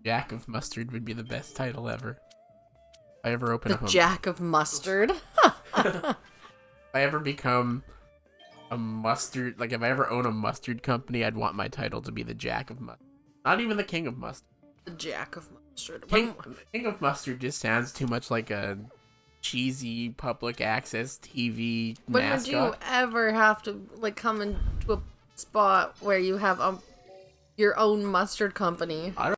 Jack of Mustard would be the best title ever. If I ever open up Jack of Mustard. If I ever become a mustard, like if I ever own a mustard company, I'd want my title to be the Jack of Mustard. Not even the King of Mustard. The Jack of Mustard. King of Mustard just sounds too much like a cheesy public access TV mascot. When would you ever have to like come into a spot where you have your own mustard company? I don't.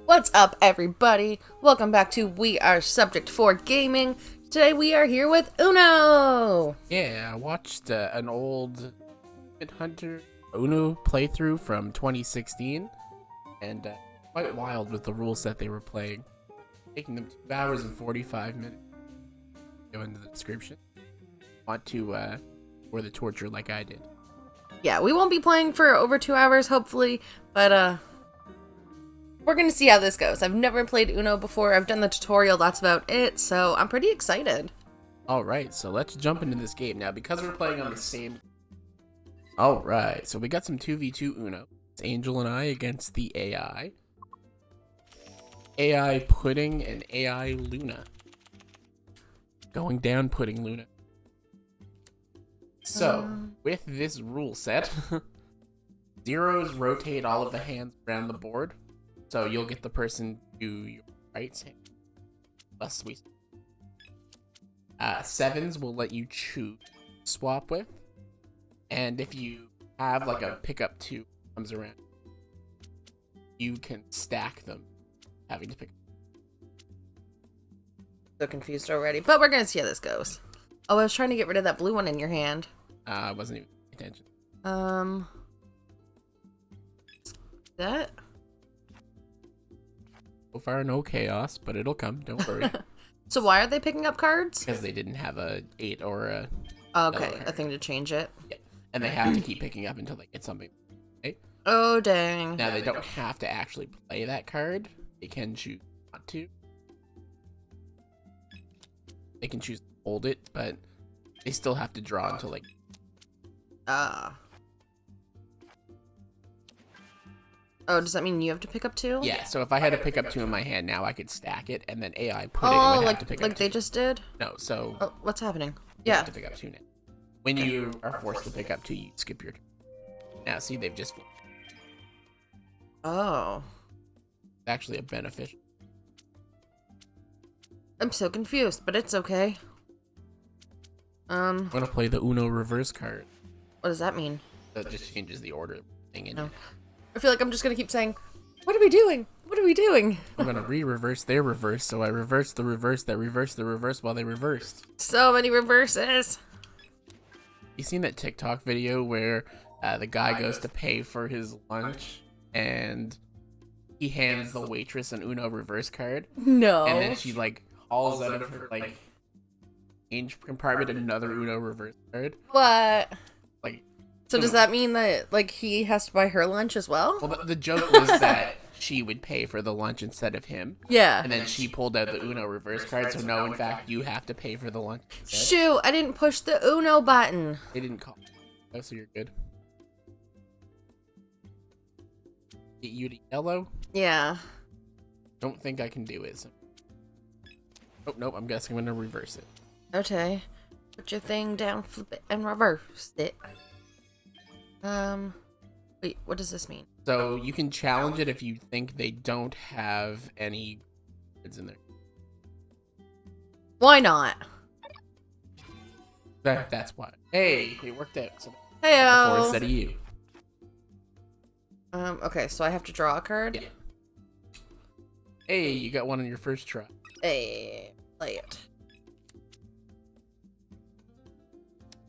What's up, everybody? Welcome back to We Are Subject for Gaming. Today we are here with Uno. Yeah, I watched an old Hunter Uno playthrough from 2016, and quite wild with the rule set they were playing. Taking them 2 hours and 45 minutes. Go into the description. Want to or the torture like I did. Yeah, we won't be playing for over 2 hours, hopefully, but we're gonna see how this goes. I've never played Uno before. I've done the tutorial, that's about it, so I'm pretty excited. Alright, so let's jump into this game now, because we're playing on the same... Alright, so we got some 2v2 Uno. It's Angel and I against the AI. AI Pudding and AI Luna. Going down Pudding Luna. So, with this rule set, zeros rotate all of the hands around the board. So you'll get the person to your right hand. Thus we. Sevens will let you choose swap with, and if you have like a pickup 2 comes around, you can stack them, having to pick. So confused already, but we're gonna see how this goes. Oh, I was trying to get rid of that blue one in your hand. I wasn't even paying attention. That. So far, no chaos, but it'll come. Don't worry. So why are they picking up cards? Because they didn't have a 8 or a. Okay, a thing to change it. Yeah, and they have to keep picking up until they get something. Okay? Oh dang! Now they don't have to actually play that card. They can choose not to. They can choose to hold it, but they still have to draw until like. Oh, does that mean you have to pick up 2? Yeah, so if I had to pick up 2 in my hand now, I could stack it, and then AI Pudding would have to pick up 2. Like they just did? No, so... Oh, what's happening? You Yeah. have to pick up 2 now. When you are forced to pick up 2, you skip your turn. Now, see, they've just... Oh. It's actually a beneficial. I'm so confused, but it's okay. I'm gonna play the Uno reverse card. What does that mean? That just changes the order thing in No. I feel like I'm just gonna keep saying, what are we doing? What are we doing? I'm gonna re-reverse their reverse, so I reversed the reverse that reversed the reverse while they reversed. So many reverses. You seen that TikTok video where the guy goes to pay for his lunch and he hands the waitress an Uno reverse card? No. And then she like hauls out of her like change compartment another Uno reverse card. What? Like, so does that mean that like he has to buy her lunch as well? Well, the joke was that she would pay for the lunch instead of him. Yeah. And then she pulled out the Uno reverse card, so no, in fact, you have to pay for the lunch instead. Shoot, I didn't push the Uno button. They didn't call. Oh, so you're good. Get you to yellow? Yeah. Don't think I can do it. So. Oh, nope, I'm guessing I'm gonna reverse it. Okay. Put your thing down, flip it, and reverse it. Wait, what does this mean? So you can challenge it if you think they don't have any cards in there. Why not? That's why. Hey, it worked out. So Heyo. before instead of you. Okay, so I have to draw a card? Yeah. Hey, you got one on your first try. Hey, play it.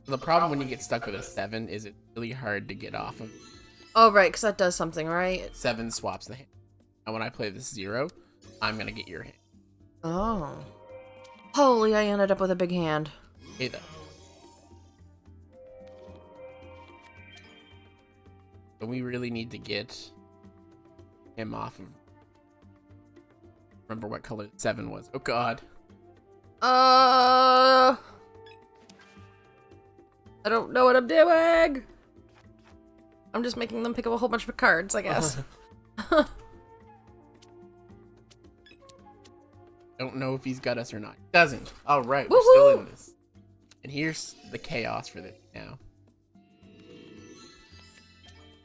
The problem when you get stuck with a 7 is it's really hard to get off of. Oh, right, because that does something, right? 7 swaps the hand. And when I play this 0, I'm gonna get your hand. Oh. Holy, I ended up with a big hand. Hey, though. But we really need to get him off of... Remember what color 7 was. Oh, God. I don't know what I'm doing. I'm just making them pick up a whole bunch of cards, I guess. Don't know if he's got us or not. Doesn't. All right, we're Woo-hoo! still in this. And here's the chaos for this now.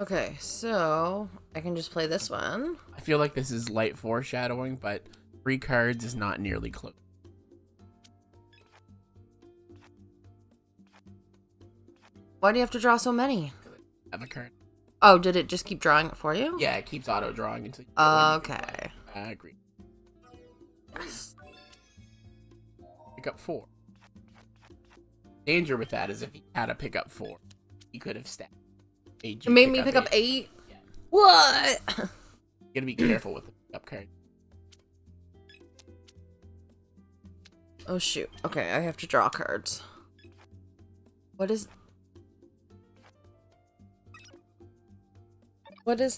Okay, so I can just play this one. I feel like this is light foreshadowing, but 3 cards is not nearly close. Why do you have to draw so many? I have a card. Oh, did it just keep drawing it for you? Yeah, it keeps auto drawing until you get one you can Okay. play. I agree. Yes. Pick up 4. Danger with that is if he had to pick up 4, he could have stacked. It made me pick up 8? Yeah. What? You gotta be careful with the pickup card. Oh shoot. Okay, I have to draw cards. What is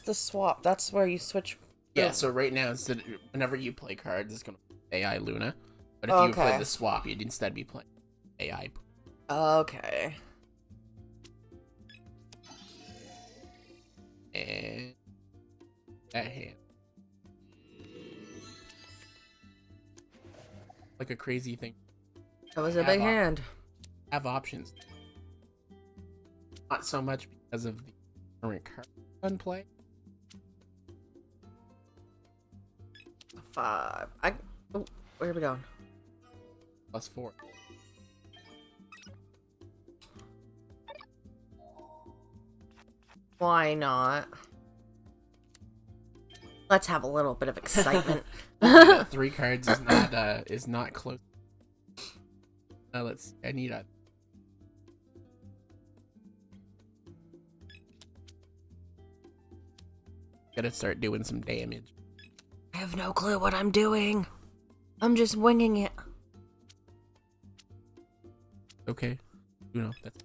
the swap? That's where you switch. Yeah, so right now, whenever you play cards, it's gonna play AI Luna. But if you play the swap, you'd instead be playing AI. Okay. And that hand. Like a crazy thing. That was a big hand. Have options. Not so much because of the current card on play. 5. Oh, where are we going? +4. Why not? Let's have a little bit of excitement. 3 cards is not close. Let's see. I need a. Gotta start doing some damage. I have no clue what I'm doing. I'm just winging it. Okay. Uno. That's.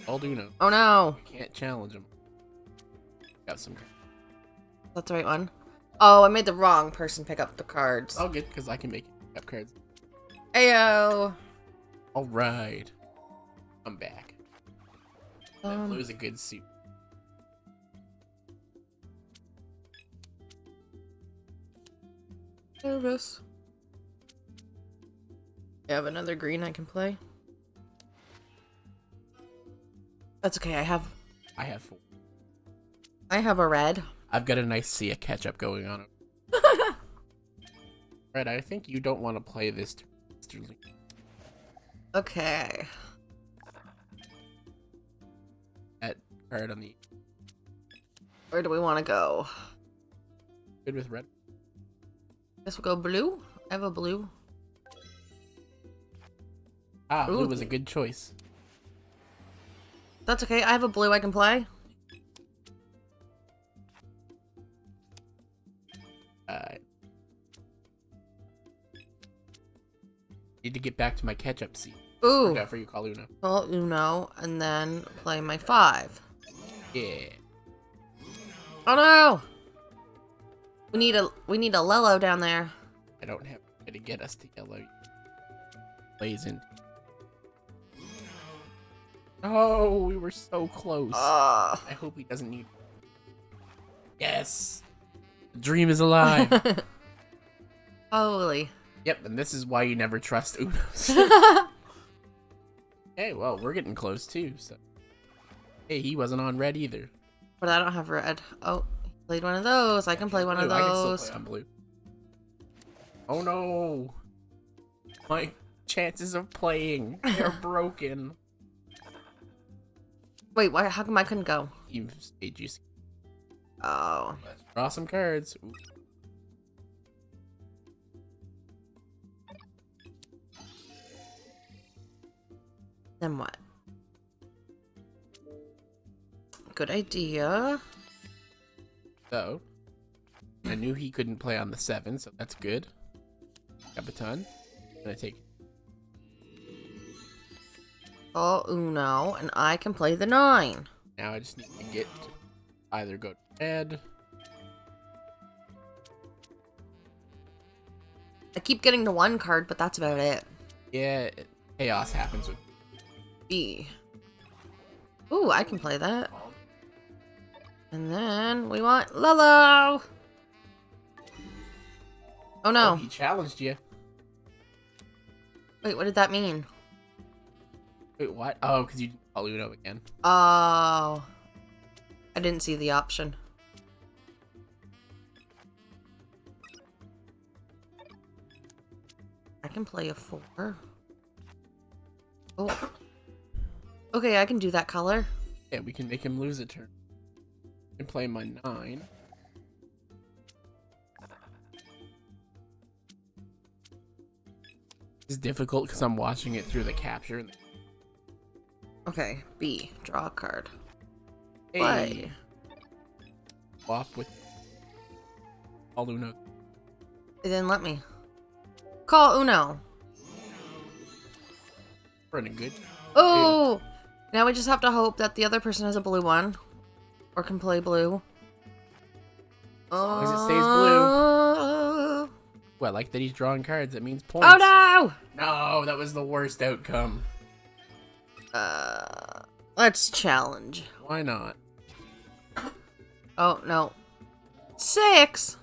All Uno. Oh no. Can't challenge him. Got some. That's the right one. Oh, I made the wrong person pick up the cards. All good, because I can make pick up cards. Ayo. All right. I'm back. That blue's a good suit. Nervous. You have another green I can play? That's okay, I have 4. I have a red. I've got a nice sea of ketchup going on. Red, I think you don't want to play this. Okay. That card on the. Where do we want to go? Good with red. Guess we'll go blue. I have a blue. Ah, blue Ooh. was a good choice. That's okay, I have a blue I can play. Need to get back to my ketchup seat. Ooh. For you, call Uno. Well, Uno, and then play my 5. Yeah. Oh no! We need a Lelo down there. I don't have a way to get us to yellow. Blazing. Oh, we were so close. I hope he doesn't need. Yes. The dream is alive. Holy. Yep, and this is why you never trust Unos. Hey, well, we're getting close too, so. Hey, he wasn't on red either. But I don't have red. Oh, he played one of those. I can play one of I can those. still play on blue. Oh no. My chances of playing are broken. Wait, why? How come I couldn't go? You stayed juicy. Oh. Let's draw some cards. Ooh. Then what? Good idea. So, I knew he couldn't play on the 7, so that's good. Capitan. Gonna take. Oh, Uno, and I can play the 9. Now I just need to get either go to red. I keep getting the 1 card, but that's about it. Yeah, chaos happens with. B. Ooh, I can play that. And then we want Lolo. Oh Oh, no. he challenged you. Wait, what did that mean? Wait, what? Oh, because you didn't call Uno again. Oh. I didn't see the option. I can play a 4. Oh. Okay, I can do that color. Yeah, we can make him lose a turn. I can play my 9. It's difficult because I'm watching it through the capture. Okay, B. Draw a card. Hey. Play. Swap with all Uno. It didn't let me. Call Uno. We're in a good. Oh! Now we just have to hope that the other person has a blue one. Or can play blue. As long as it stays blue. Well, like that he's drawing cards. That means points. Oh no! No, that was the worst outcome. Let's challenge. Why not? Oh no. 6?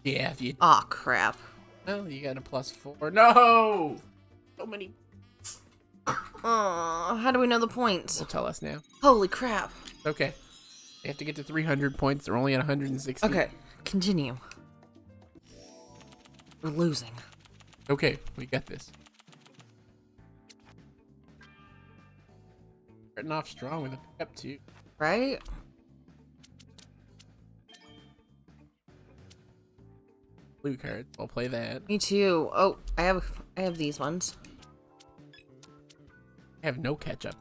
Yeah, if you. Aw, crap. Oh, you got a +4. No! So many. Oh, how do we know the points? Will tell us now. Holy crap. Okay. They have to get to 300 points. They're only at 160. Okay, continue. We're losing. Okay, we got this. Starting off strong with a pickup too. Right? Blue cards. I'll play that. Me too. Oh, I have these ones. I have no ketchup.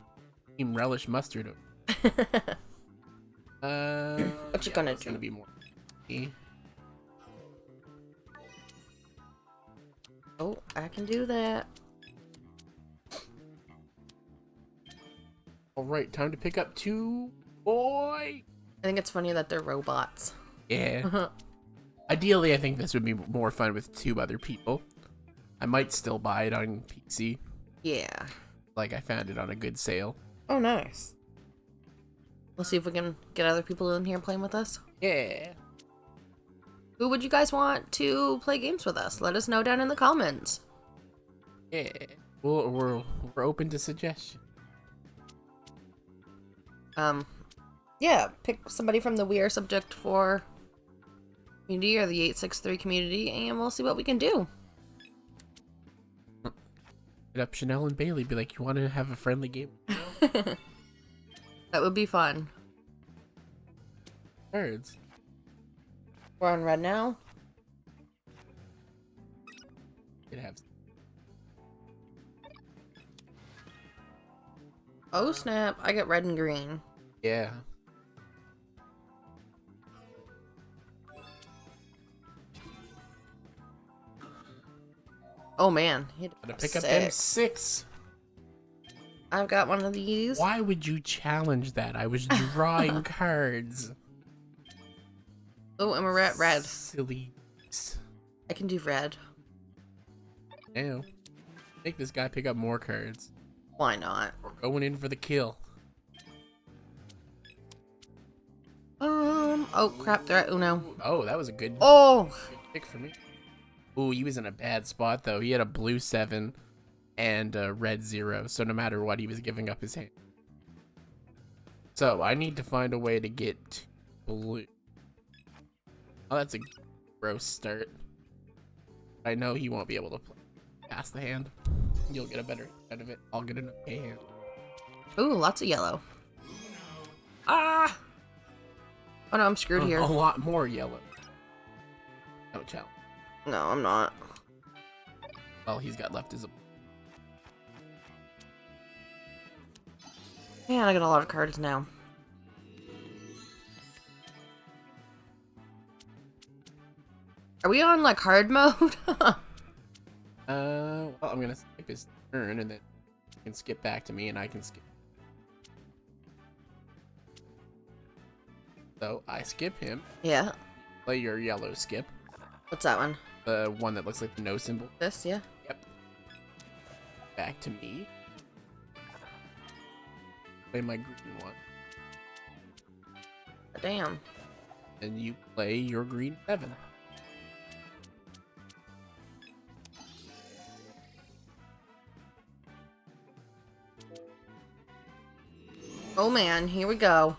Team relish mustard. What you gonna it's do? gonna be more. Oh, I can do that. All right, time to pick up 2. Boy. I think it's funny that they're robots. Yeah. Ideally, I think this would be more fun with 2 other people. I might still buy it on PC. Yeah. Like I found it on a good sale. Oh, nice. We'll see if we can get other people in here playing with us. Yeah. Who would you guys want to play games with us? Let us know down in the comments. Yeah. We're open to suggestions. Yeah, pick somebody from the We Are Subject 4 community or the 863 community, and we'll see what we can do. Hit up Chanel and Bailey. Be like, you want to have a friendly game? That would be fun. Cards. We're on red now. It have. Oh snap, I get red and green. Yeah. Oh man, Gotta pick up them 6. I've got one of these. Why would you challenge that? I was drawing cards. Oh, and we're at red. Silly. I can do red. Now, make this guy pick up more cards. Why not? We're going in for the kill. Oh crap, they're at Uno. Oh, that was a good Oh! pick for me. Ooh, he was in a bad spot though. He had a blue 7 and a red 0, so no matter what, he was giving up his hand. So I need to find a way to get blue. Oh, that's a gross start. I know he won't be able to pass the hand. You'll get a better out of it. I'll get an okay hand. Ooh, lots of yellow. Ah! Oh no, I'm screwed here. A lot more yellow. No challenge. No, I'm not. All he's got left is a. Man, I got a lot of cards now. Are we on like hard mode? Well, I'm gonna skip his turn and then he can skip back to me and I can skip. So I skip him. Yeah. Play your yellow skip. What's that one? The one that looks like the no symbol. This, yeah. Yep. Back to me. play my green one. Damn. And you play your green 7. Oh man, here we go.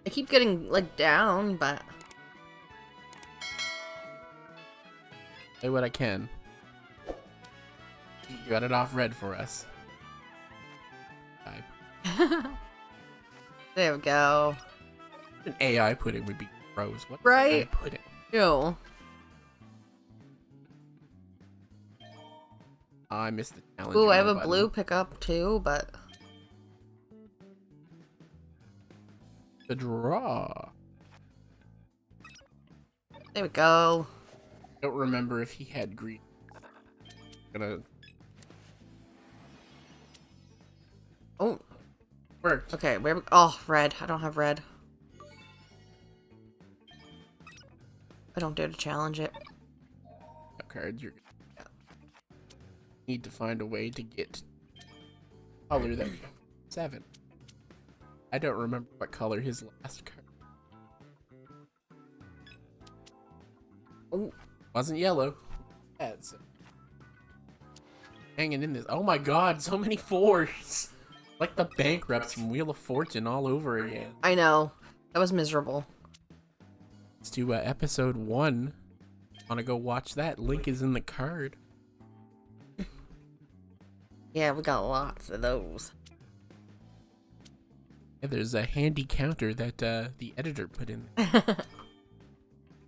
I keep getting like down, but Play what I can. You got it off red for us. there we go. An AI pudding would be gross. What Right? AI pudding? Ew. I missed the challenge. Ooh, I have a blue pickup too, but The draw. there we go. I don't remember if he had green. Gonna Oh, work. okay. Where? Oh, red. I don't have red. I don't dare to challenge it. Cards. You're need to find a way to get color that 7. I don't remember what color his last card. Oh, Wasn't yellow. That's hanging in this. Oh my god, so many 4s. Like the bankrupts from Wheel of Fortune all over again. I know. That was miserable. Let's do episode 1. Wanna go watch that? Link is in the card. Yeah, we got lots of those. Yeah, there's a handy counter that the editor put in.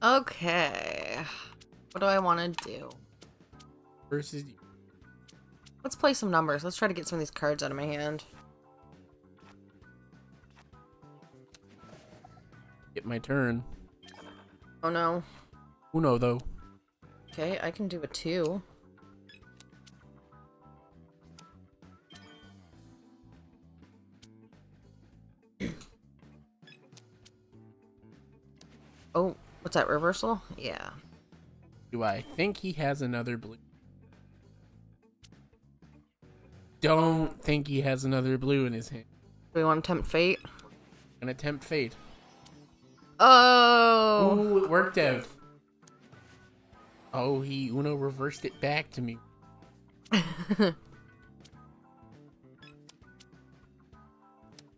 Okay. What do I want to do? Versus Let's play some numbers. Let's try to get some of these cards out of my hand. get my turn. Oh no. Uno though. Okay, I can do a 2. Oh, what's that, reversal? Yeah. Do I think he has another blue? Don't think he has another blue in his hand. Do we want to tempt fate? Gonna tempt fate. Oh! Ooh, it worked out. Oh, he Uno reversed it back to me.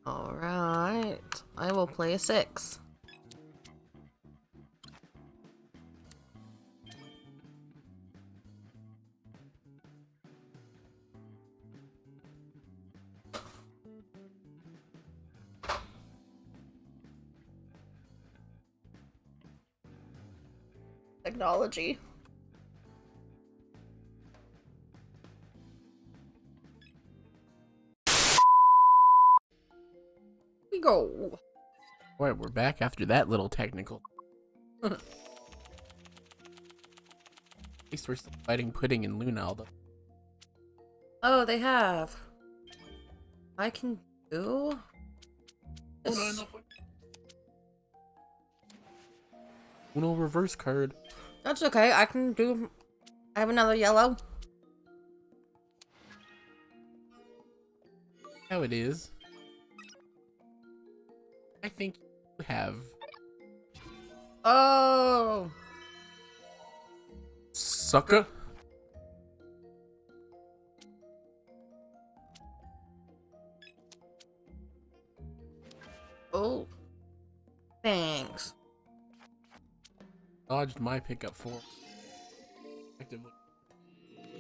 Alright. I will play a 6. Technology. We go. Boy, we're back after that little technical. At least we're still fighting Pudding and Luna, though. Oh, they have. I can do. This. Uno reverse card. That's okay. I can do. I have another yellow. How it is. I think you have. Oh. Sucker. Oh. Thanks. Dodged my pickup 4. Effectively.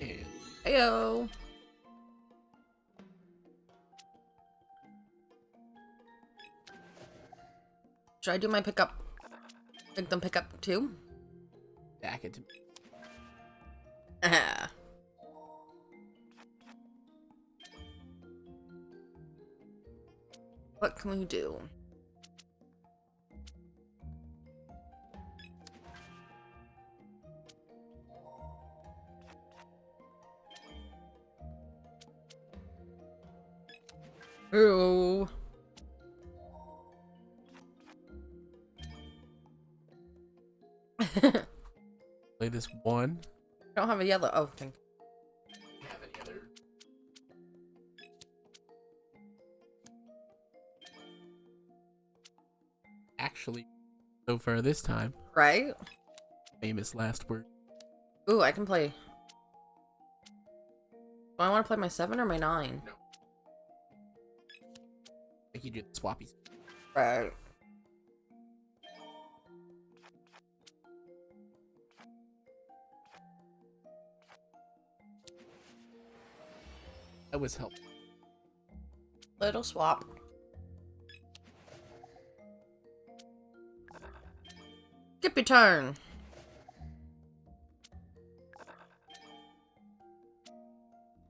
And Heyo. Should I do my pickup? Make them pick up too? back it to me. Ah. What can we do? Ooh. Play play this one. I don't have a yellow. Oh, thank you. Have any other? Actually, so far this time, Right? famous last word. Ooh, I can play. Do I want to play my 7 or my 9? No. I think you do the swappies. Right. That was helpful. Little swap. Skip your turn.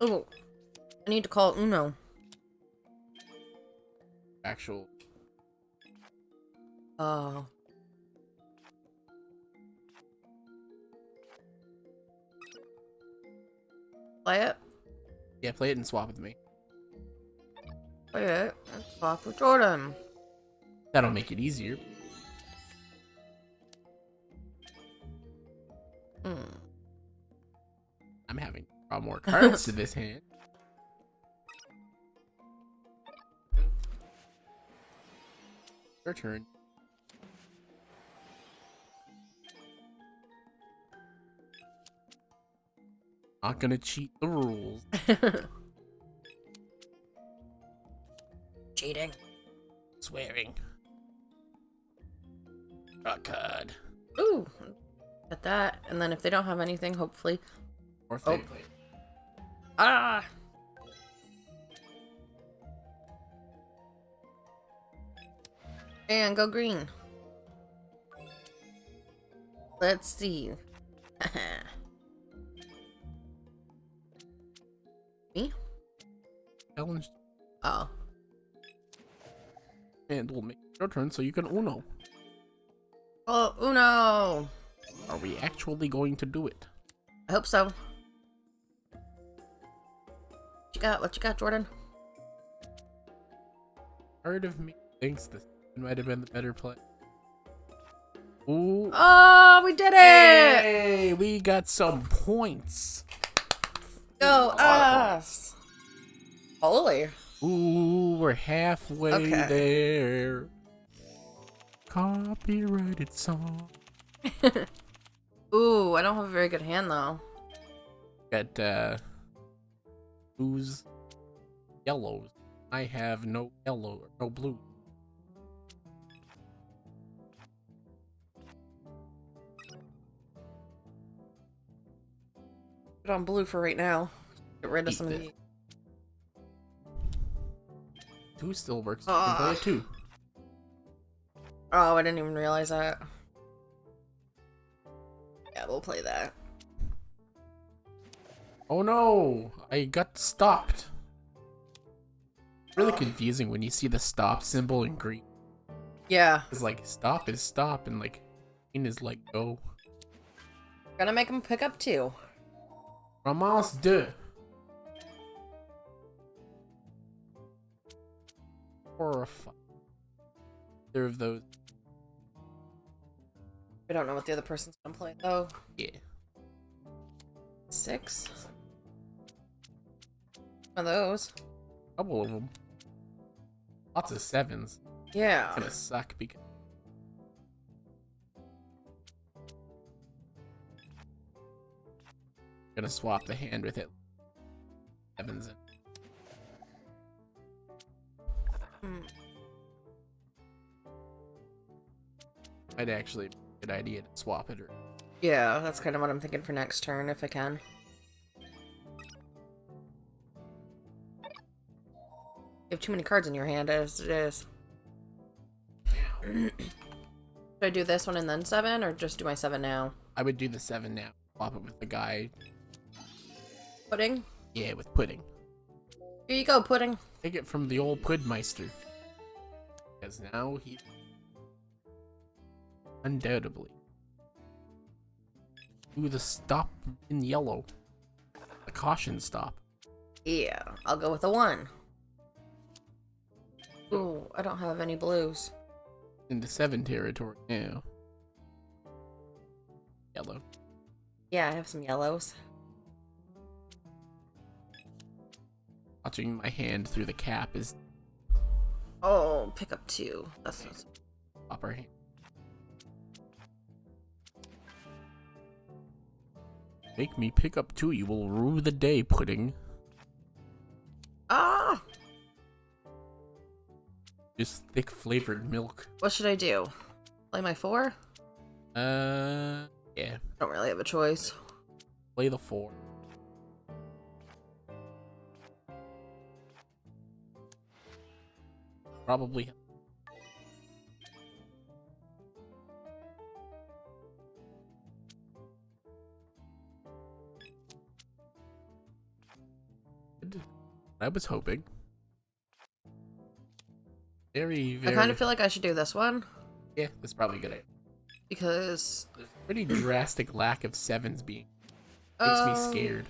Ooh. I need to call Uno. Actual. Oh. Play it? Yeah, play it and swap with me. Play it and swap with Jordan. That'll make it easier. I'm having to draw more cards to this hand. Your turn. Not gonna cheat the rules. Cheating. Swearing. Draw a card. Ooh. At that. And then if they don't have anything, hopefully. Or if they play. Ah! And go green. Let's see. Me? Challenge. Oh. And we'll make it your turn so you can Uno. Oh, Uno! Are we actually going to do it? I hope so. What you got? What you got, Jordan? Part of me thinks this might have been the better play. Ooh. Oh, we did it! Hey, we got some points. Go us! Holy. Ooh, we're halfway Okay. there. Copyrighted song. Ooh, I don't have a very good hand though. Got blues, yellows. I have no yellow or no blue. Put on blue for right now. Get rid of Eat some of this. these. Two still works. You can play it too. Oh, I didn't even realize that. Yeah, we'll play that. Oh no! I got stopped. Really confusing when you see the stop symbol in green. Yeah. It's like stop is stop and like green is like go. Gonna make him pick up 2. Ramasse deux. Or a five. Either of those. We don't know what the other person's gonna play though. Yeah. 6? One of those. Couple of them. Lots of 7s. Yeah. It's gonna suck because. Gonna swap the hand with it. 7s in. Hmm. Might actually be a good idea to swap it or. Yeah, that's kind of what I'm thinking for next turn if I can. You have too many cards in your hand as it is. Should I do this one and then 7, or just do my 7 now? I would do the 7 now. Swap it with the guy. Pudding? Yeah, with pudding. Here you go, Pudding. Take it from the old Pudmeister. Because now he. Undoubtedly. Ooh, the stop in yellow. The caution stop. Yeah, I'll go with a 1. Ooh, I don't have any blues. Into 7 territory now. Yellow. Yeah, I have some yellows. Watching my hand through the cap is Oh, pick up 2. That's not... upper hand. Make me pick up 2, you will rue the day, pudding. Ah! Just thick flavored milk. What should I do? Play my 4? Yeah. Don't really have a choice. Play the 4. Probably. I was hoping. Very. I kind of feel like I should do this one. Yeah, that's probably a good idea. Because... There's a pretty drastic lack of 7s being. Makes me scared.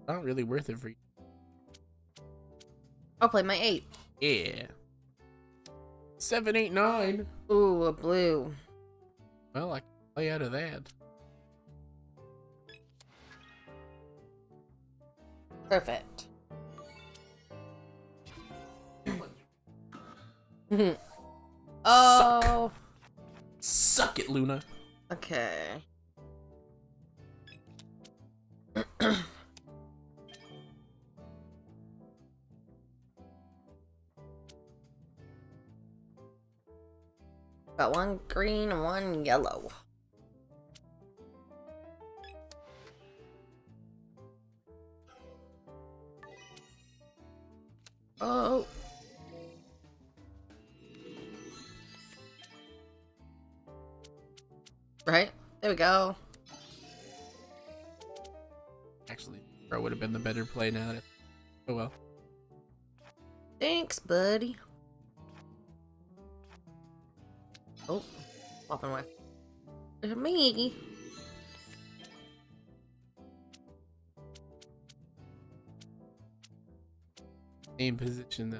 Not really worth it for you. I'll play my 8. Yeah. 7, 8, 9. Ooh, a blue. Well, I can play out of that. Perfect. Oh. Suck it, Luna. Okay. Got 1 green and 1 yellow. Oh. Right? There we go. Actually, Bro would have been the better play now. Oh well. Thanks, buddy. Oh, popping away. There's me. Same position though.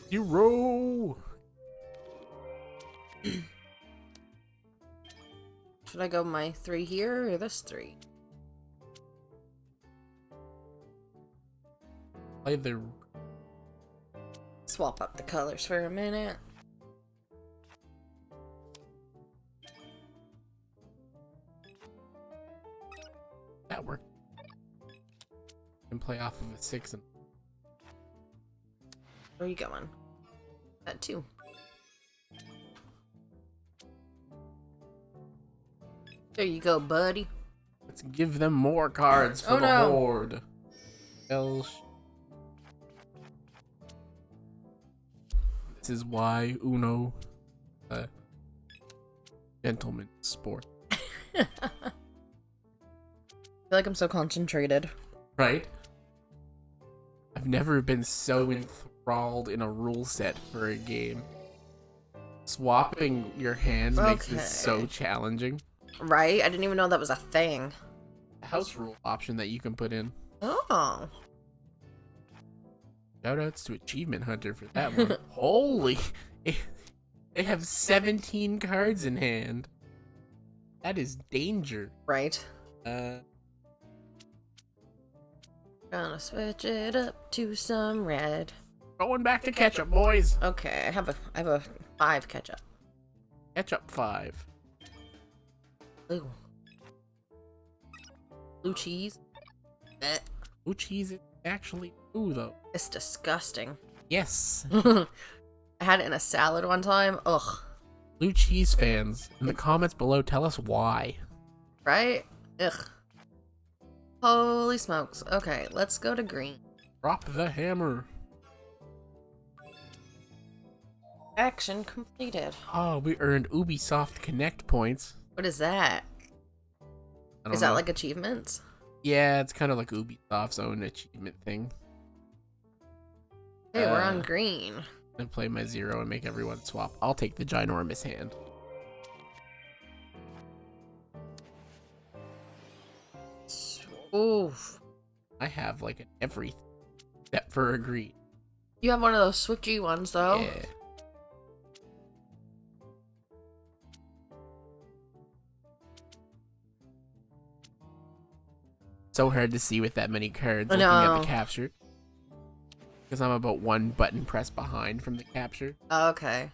0. Should I go my 3 here or this 3? Either. Swap up the colors for a minute. That worked. And play off of a 6 and. Where are you going? That 2. There you go, buddy. Let's give them more cards for the horde. Else. This is why Uno, gentleman sport. I feel like I'm so concentrated. Right? I've never been so enthralled in a rule set for a game. Swapping your hands makes this so challenging. Right? I didn't even know that was a thing. A house rule option that you can put in. Oh. Shoutouts to Achievement Hunter for that one. Holy! They have 17 cards in hand. That is danger. Right. Gonna switch it up to some red. Going back to ketchup, boys. Okay, I have a 5 ketchup. Ketchup 5. Blue. Blue cheese. Blue cheese is actually blue though. It's disgusting. Yes. I had it in a salad one time. Ugh. Blue cheese fans, in the comments below, tell us why. Right? Ugh. Holy smokes. Okay, let's go to green. Drop the hammer. Action completed. Oh, we earned Ubisoft Connect points. What is that? Is that like achievements? Yeah, it's kind of like Ubisoft's own achievement thing. Hey, we're on green. And play my 0 and make everyone swap. I'll take the ginormous hand. Oof. I have like an everything except for a green. You have one of those switchy ones though. Yeah. So hard to see with that many cards I looking at know. the capture. Because I'm about one button press behind from the capture. Okay.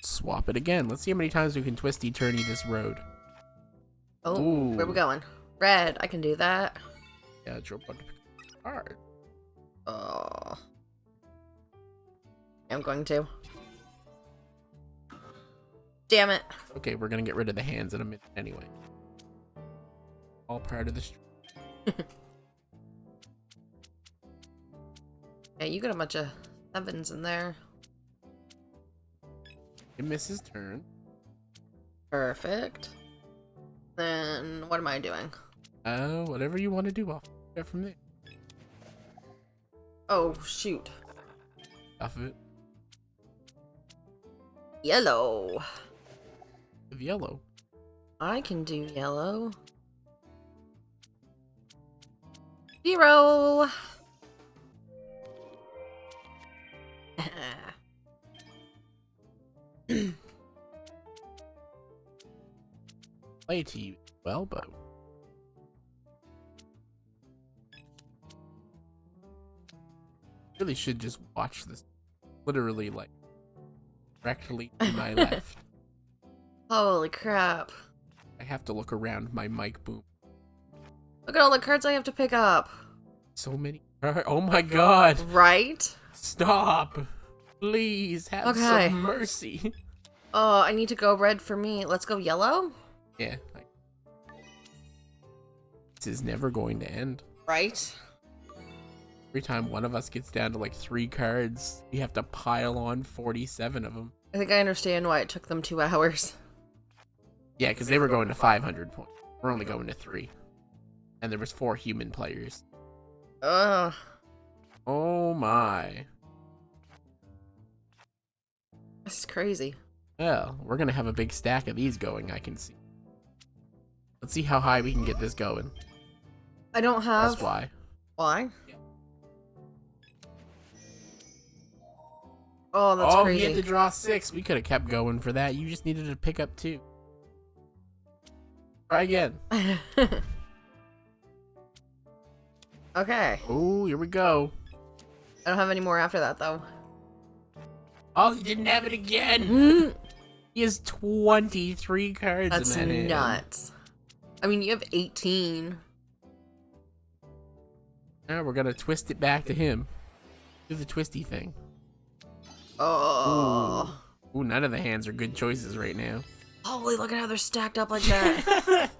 Swap it again. Let's see how many times we can twisty-turny this road. Oh, Ooh. where we going? Red. I can do that. Yeah, draw button to pick up a card. Oh. I'm going to. Damn it. Okay, we're gonna get rid of the hands in a minute anyway. All part of the stream. Yeah, you got a bunch of 7s in there. It misses turn. Perfect. Then what am I doing? Whatever you want to do, I'll get from there. Oh, shoot. Off of it. Yellow. With yellow. I can do yellow. 0. Play to you, elbow. Really should just watch this. Literally, like, directly to my left. Holy crap. I have to look around my mic boom. Look at all the cards I have to pick up. So many. Oh my god. Right? Stop. Please have Okay. some mercy. Oh, I need to go red for me. Let's go yellow? Yeah. This is never going to end. Right? Every time one of us gets down to like 3 cards, we have to pile on 47 of them. I think I understand why it took them 2 hours. Yeah, because they were going to 500 points. We're only going to 3. And there was 4 human players. Ugh. Oh my. This is crazy. Well, we're going to have a big stack of these going, I can see. Let's see how high we can get this going. I don't have... That's why. Why? Yeah. Oh, that's Oh, crazy. he had to draw 6. We could have kept going for that. You just needed to pick up 2. Try again. Okay. Oh, here we go. I don't have any more after that, though. Oh, he didn't have it again. He has 23 cards That's in that hand. nuts. I mean, you have 18. Now we're going to twist it back to him. Do the twisty thing. Oh. Ooh, none of the hands are good choices right now. Holy, look at how they're stacked up like that.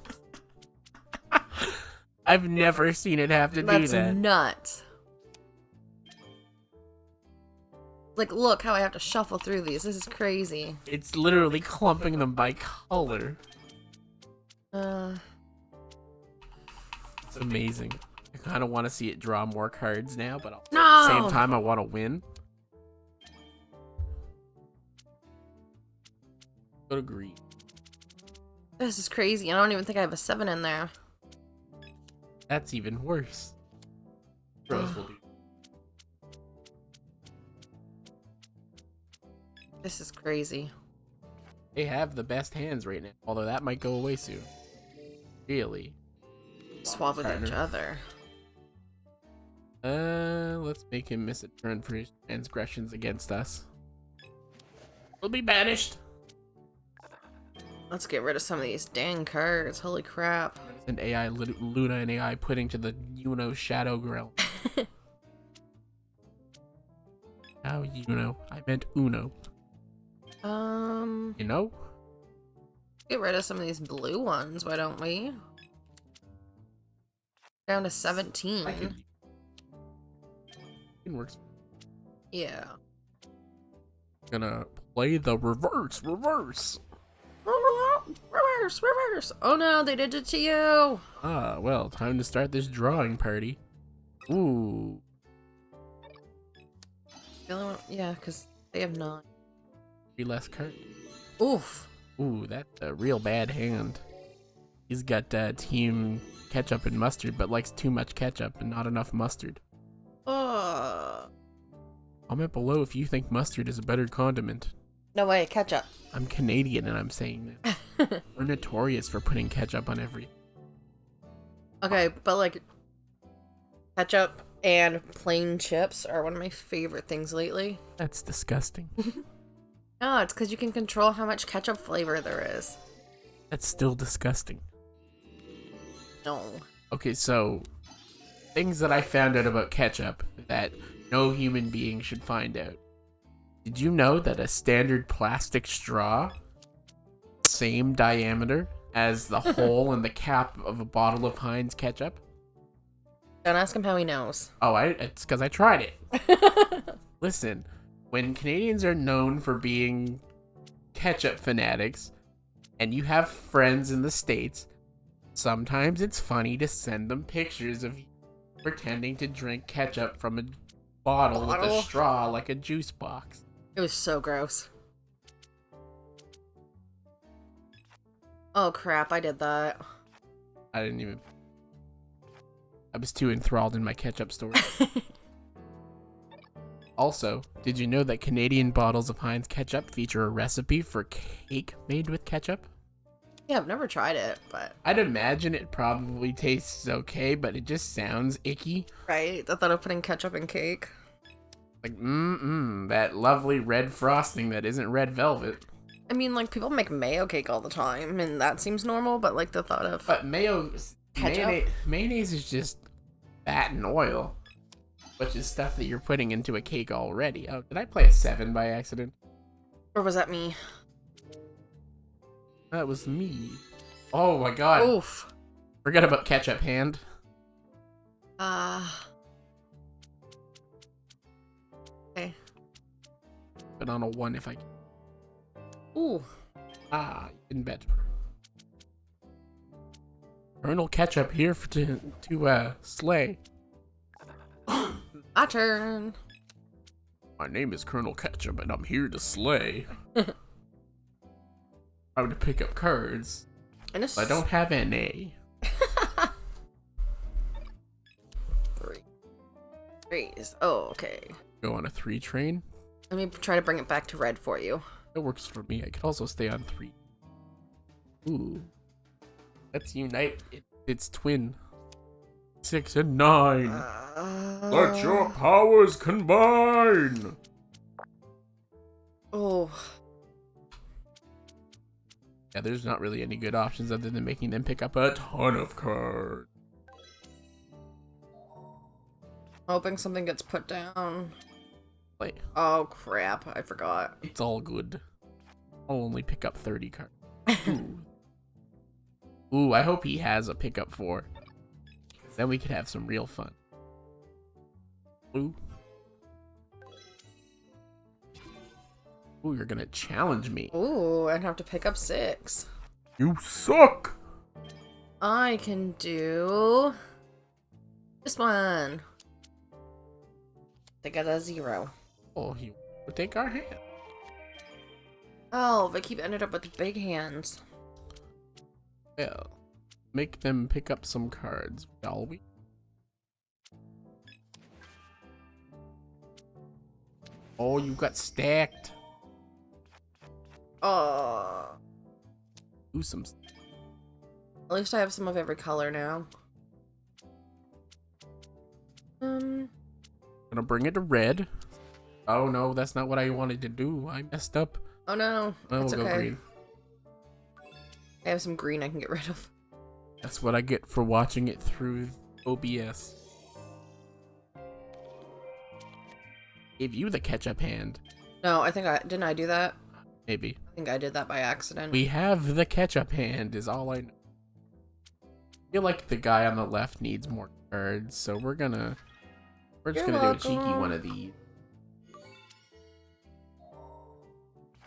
I've never seen it have to do That's that. nuts. Like, look how I have to shuffle through these. This is crazy. It's literally clumping them by color. It's amazing. I kind of want to see it draw more cards now, but at the same time, I want to win. Go to green. This is crazy. I don't even think I have a 7 in there. That's even worse. Rose will do. This is crazy. They have the best hands right now, although that might go away soon. Really? Swap with each other. Let's make him miss a turn for his transgressions against us. We'll be banished. Let's get rid of some of these dang cards. Holy crap. And AI, Luna and AI putting to the Uno Shadow Realm. How Uno? I meant Uno. You know? Get rid of some of these blue ones, why don't we? Down to 17. It works. Yeah. Gonna play the reverse. Reverse, reverse. Oh no, they did it to you. Ah, well, time to start this drawing party. Ooh. The only one, yeah, because they have 9. 3 less cards. Oof. Ooh, that's a real bad hand. He's got team ketchup and mustard, but likes too much ketchup and not enough mustard. Comment below if you think mustard is a better condiment. No way, ketchup. I'm Canadian and I'm saying this. We're notorious for putting ketchup on everything. Okay, but like ketchup and plain chips are one of my favorite things lately. That's disgusting. No, it's because you can control how much ketchup flavor there is. That's still disgusting. No. Okay, so things that I found out about ketchup that no human being should find out. Did you know that a standard plastic straw, same diameter as the hole in the cap of a bottle of Heinz ketchup? Don't ask him how he knows. Oh, it's because I tried it. Listen, when Canadians are known for being ketchup fanatics, and you have friends in the States, sometimes it's funny to send them pictures of you pretending to drink ketchup from a bottle with a straw like a juice box. It was so gross. Oh crap, I did that. I was too enthralled in my ketchup story. Also, did you know that Canadian bottles of Heinz ketchup feature a recipe for cake made with ketchup? Yeah, I've never tried it, but... I'd imagine it probably tastes okay, but it just sounds icky. Right? I thought of putting ketchup in cake. Like, that lovely red frosting that isn't red velvet. I mean, like, people make mayo cake all the time, and that seems normal, but, like, the thought of... But mayonnaise is just fat and oil, which is stuff that you're putting into a cake already. Oh, did I play a 7 by accident? Or was that me? That was me. Oh my god. Oof. Forget about ketchup hand. Okay. But on a 1 if I can. Ooh. Even better. Colonel Ketchup here to slay. My turn. My name is Colonel Ketchup and I'm here to slay. I would pick up cards. I don't have any. 3. 3s. Oh, okay. Go on a 3 train. Let me try to bring it back to red for you. That works for me. I could also stay on 3. Ooh. Let's unite its twin. 6 and 9. Let your powers combine. Oh. Yeah, there's not really any good options other than making them pick up a ton of cards. Hoping something gets put down. Wait. Oh crap, I forgot. It's all good. I'll only pick up 30 cards. Ooh. Ooh, I hope he has a pickup 4. Then we could have some real fun. Ooh. Ooh, you're gonna challenge me. Ooh, I'd have to pick up 6. You suck! I can do this one. They got a 0. Oh, he would take our hand. Oh, they keep ended up with big hands. Well, make them pick up some cards, shall we? Oh, you got stacked. Oh. Do some. At least I have some of every color now. Gonna bring it to red. Oh no, that's not what I wanted to do. I messed up. Oh no, Oh, that's we'll go okay. green. I have some green I can get rid of. That's what I get for watching it through OBS. Gave you the ketchup hand. No, I think didn't I do that? Maybe. I think I did that by accident. We have the ketchup hand is all I know. I feel like the guy on the left needs more cards, so we're just gonna do a cheeky one of these.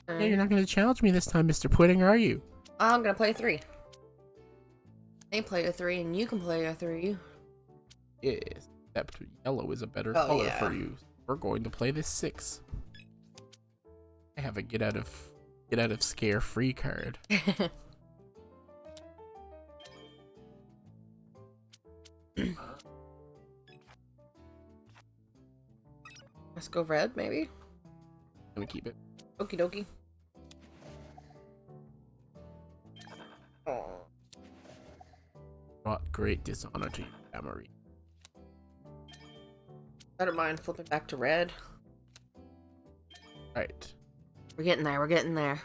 Yeah, you're not gonna challenge me this time, Mr. Pudding, are you? I'm gonna play 3. They play a 3 and you can play a 3. Yes, except yellow is a better Oh, color yeah. for you. We're going to play this 6. I have a get out of scare free card. Let's go red, maybe? Let me keep it. Okie dokie. Oh. brought great dishonor to your family. I don't mind flipping back to red. Right. We're getting there. We're getting there.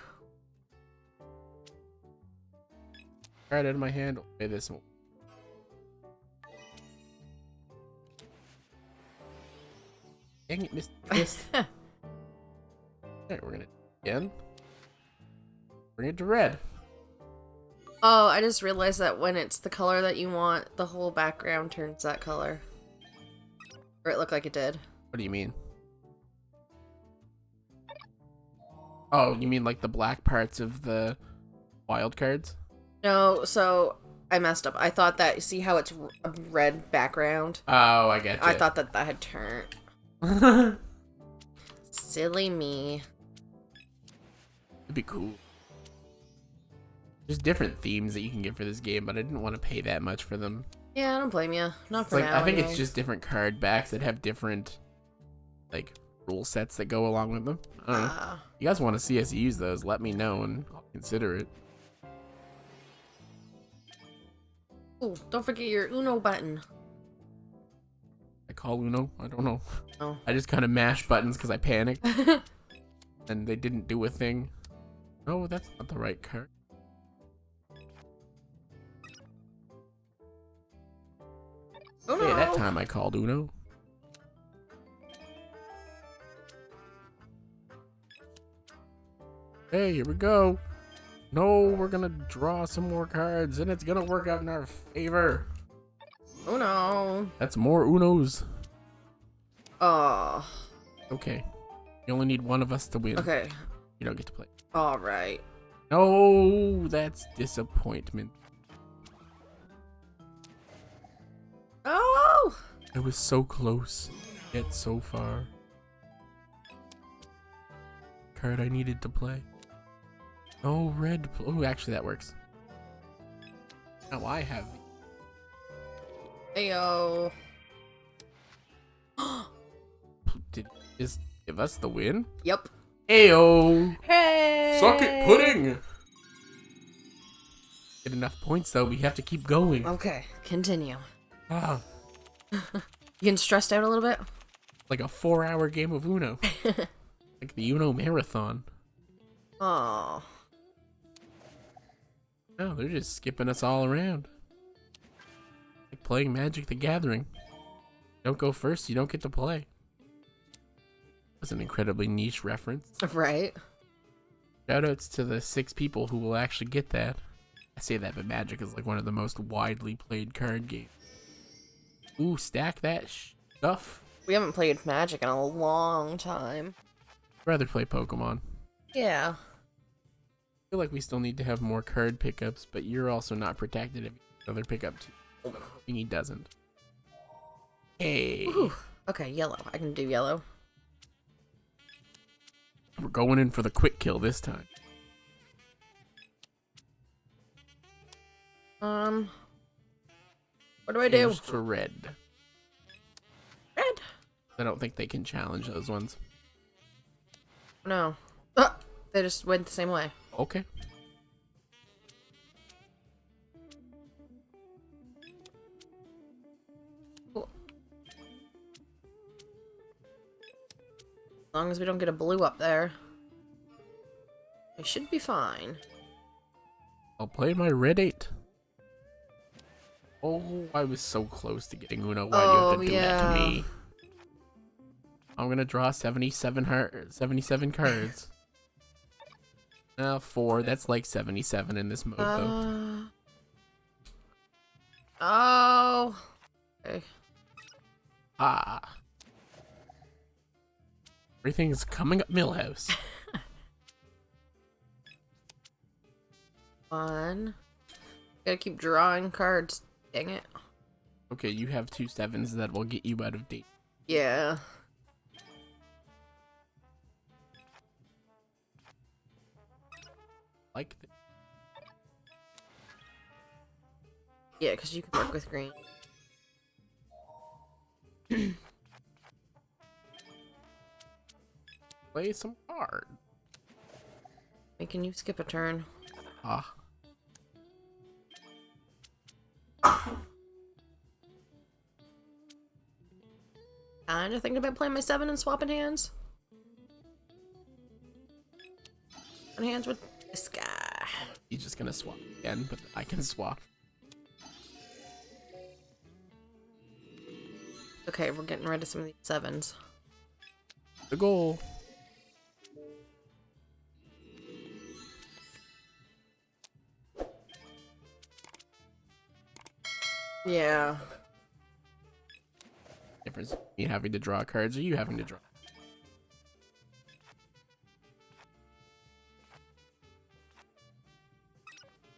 Right out of my hand. Okay, this one. Dang it, missed. Alright, we're gonna again. Bring it to red. Oh, I just realized that when it's the color that you want, the whole background turns that color. Or it looked like it did. What do you mean? Oh, you mean like the black parts of the wild cards? No, so I messed up. I thought that, see how it's a red background? Oh, I get you. I thought that that had turned. Silly me. It'd be cool. There's different themes that you can get for this game, but I didn't want to pay that much for them. Yeah, I don't blame you. Not for Like, now. I think anyway. it's just different card backs that have different, like, rule sets that go along with them. I don't know. You guys want to see us use those, let me know and I'll consider it. Oh, don't forget your Uno button. I call Uno? I don't know. Oh. I just kind of mashed buttons because I panicked. And they didn't do a thing. No, that's not the right card. Oh, Hey, no. that time I called Uno. Hey, here we go. No, we're gonna draw some more cards and it's gonna work out in our favor. Oh no. That's more Unos. Oh. Okay. You only need one of us to win. Okay. You don't get to play. Alright. No, that's disappointment. Oh! I was so close, yet so far. Card I needed to play. Oh, red. Oh, actually, that works. Now I have. Ayo. Did you just give us the win? Yep. Ayo! Hey! Suck it, pudding! Get enough points though. We have to keep going. Okay, continue. Ah, You getting stressed out a little bit? like a 4-hour game of Uno. Like the Uno marathon. Oh. No, they're just skipping us all around. Like playing Magic the Gathering. Don't go first, you don't get to play. That's an incredibly niche reference. Right. Shoutouts to the 6 people who will actually get that. I say that, but Magic is like one of the most widely played card games. Ooh, stack that stuff. We haven't played Magic in a long time. I'd rather play Pokemon. Yeah. I feel like we still need to have more card pickups, but you're also not protected if you have another pickup too. I'm hoping he doesn't. Hey. Whew. Okay, yellow. I can do yellow. We're going in for the quick kill this time. What do I do? Change to red. Red? I don't think they can challenge those ones. No. They just went the same way. Okay. Cool. As long as we don't get a blue up there, we should be fine. I'll play my red 8. Oh, I was so close to getting Uno. Why do you have to do that to me? I'm gonna draw 77 cards. 4. That's like 77 in this mode, though. Oh. Okay. Ah. Everything's coming up Millhouse. One. Gotta keep drawing cards. Dang it. Okay, you have 2 7s that will get you out of date. Yeah. Like this. Yeah, because you can work with green. Play some cards. Hey, can you skip a turn? Ah. Kinda thinking about playing my 7 and swapping hands. On hands with this guy. He's just gonna swap again, but I can swap. Okay, we're getting rid of some of these 7s. The goal. Yeah. Difference me having to draw cards or you having to draw.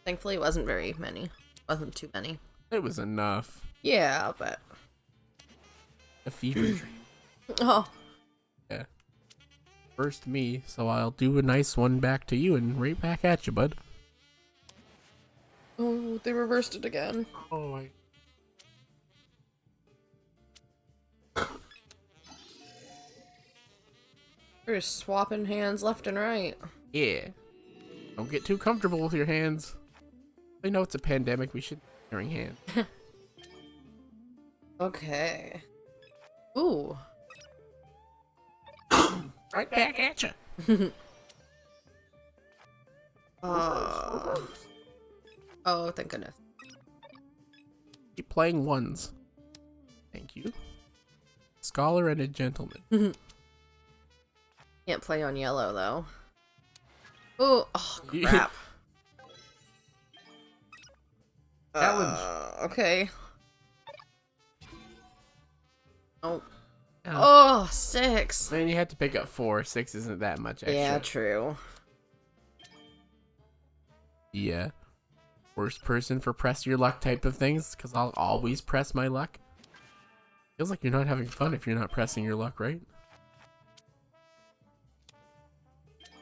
Thankfully, it wasn't very many. Wasn't too many. It was enough. Yeah, but A fever dream. oh, Yeah. First me, so I'll do a nice one back to you and right back at you, bud. oh, they reversed it again. Oh my. We're just swapping hands left and right. Yeah. Don't get too comfortable with your hands. I know it's a pandemic, we should be sharing hands. Okay. Ooh. Right back at you. Oh, thank goodness. Keep playing ones. Thank you. Scholar and a gentleman. Can't play on yellow though. Ooh, oh crap. Okay. Oh. Oh, 6. Man, you had to pick up 4. 6 isn't that much extra. Yeah, true. Yeah. Worst person for press your luck type of things, because I'll always press my luck. Feels like you're not having fun if you're not pressing your luck, right?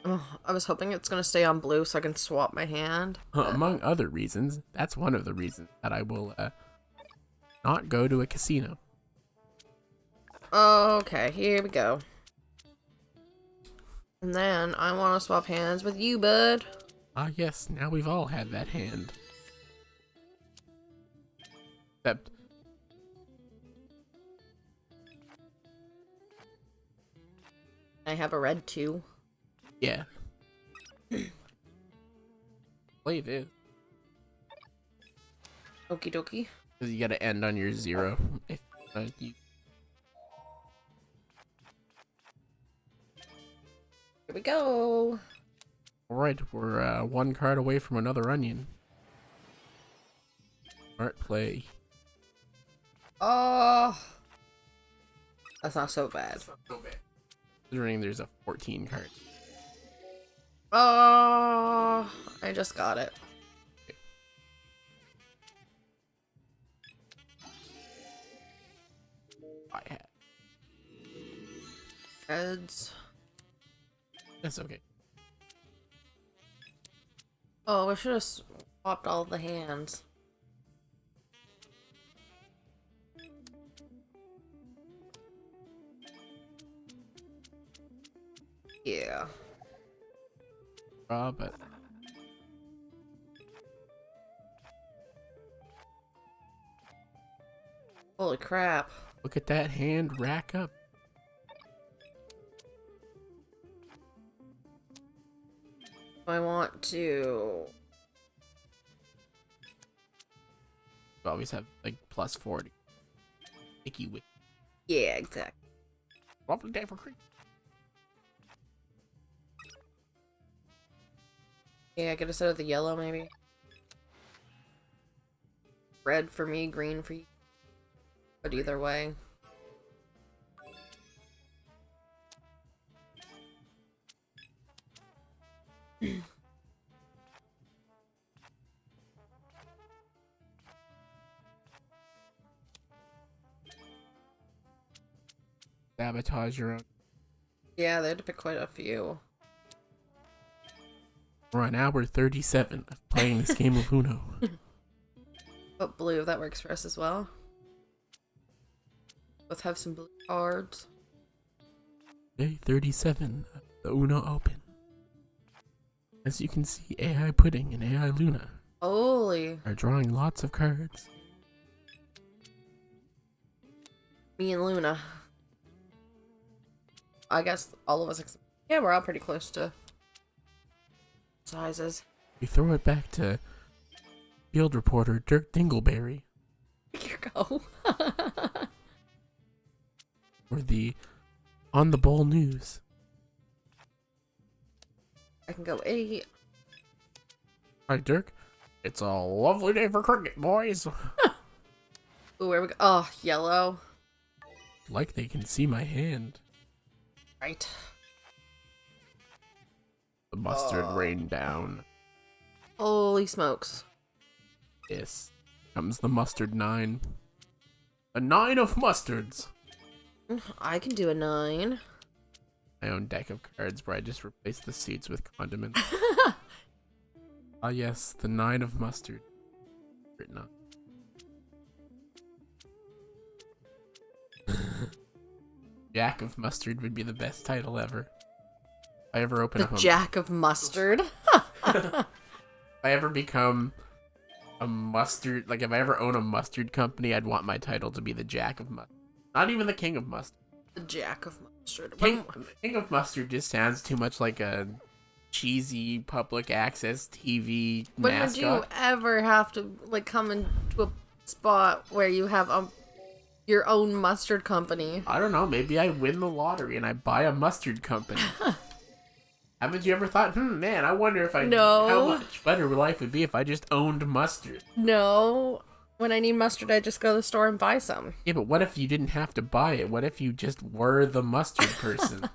Oh, I was hoping it's gonna stay on blue so I can swap my hand. Among other reasons, that's one of the reasons that I will not go to a casino. Okay, here we go. And then I want to swap hands with you, bud. Ah, yes, now we've all had that hand. Except... I have a red too. yeah. Play this. Okie dokie. Because you gotta end on your 0. If you... Here we go. Alright, we're 1 card away from another onion. Smart play. Oh, that's not so bad. Considering there's a 14 card. Oh, I just got it. I had. Reds. That's okay. Oh, I should have swapped all the hands. Yeah. But Holy crap. look at that hand rack up. I want to. You always have like plus 40. Icky wick. Yeah, exactly. Lovely day for creep. Yeah, get a set of the yellow maybe. Red for me, green for you. But either way. Sabotage your own. Yeah, they had to pick quite a few. We're on hour 37 of playing this game of Uno. But blue, that works for us as well. Both have some blue cards. Day 37 of the Uno Open. As you can see, AI Pudding and AI Luna Holy. are drawing lots of cards. Me and Luna. I guess all of us. Yeah, we're all pretty close to sizes. We throw it back to field reporter Dirk Dingleberry Here you go. for the On the Bowl news. I can go 8. Hi, Dirk. It's a lovely day for cricket, boys. Ooh, where we go? Oh, yellow. Like they can see my hand. Right. The mustard rained down. Holy smokes. Yes. Comes the mustard 9. A 9 of mustards. I can do a 9. My own deck of cards where I just replace the seeds with condiments. Ah, yes, the 9 of mustard. Written on. Jack of Mustard would be the best title ever. If I ever open The Jack of Mustard. If I ever become a mustard, like if I ever own a mustard company, I'd want my title to be the Jack of Mustard. Not even the King of Mustard. The Jack of Mustard. King of Mustard just sounds too much like a cheesy public access TV When mascot. would you ever have to like come into a spot where you have your own mustard company? I don't know, maybe I win the lottery and I buy a mustard company. Haven't you ever thought, man, I wonder if how much better life would be if I just owned mustard? No. When I need mustard, I just go to the store and buy some. Yeah, but what if you didn't have to buy it? What if you just were the mustard person?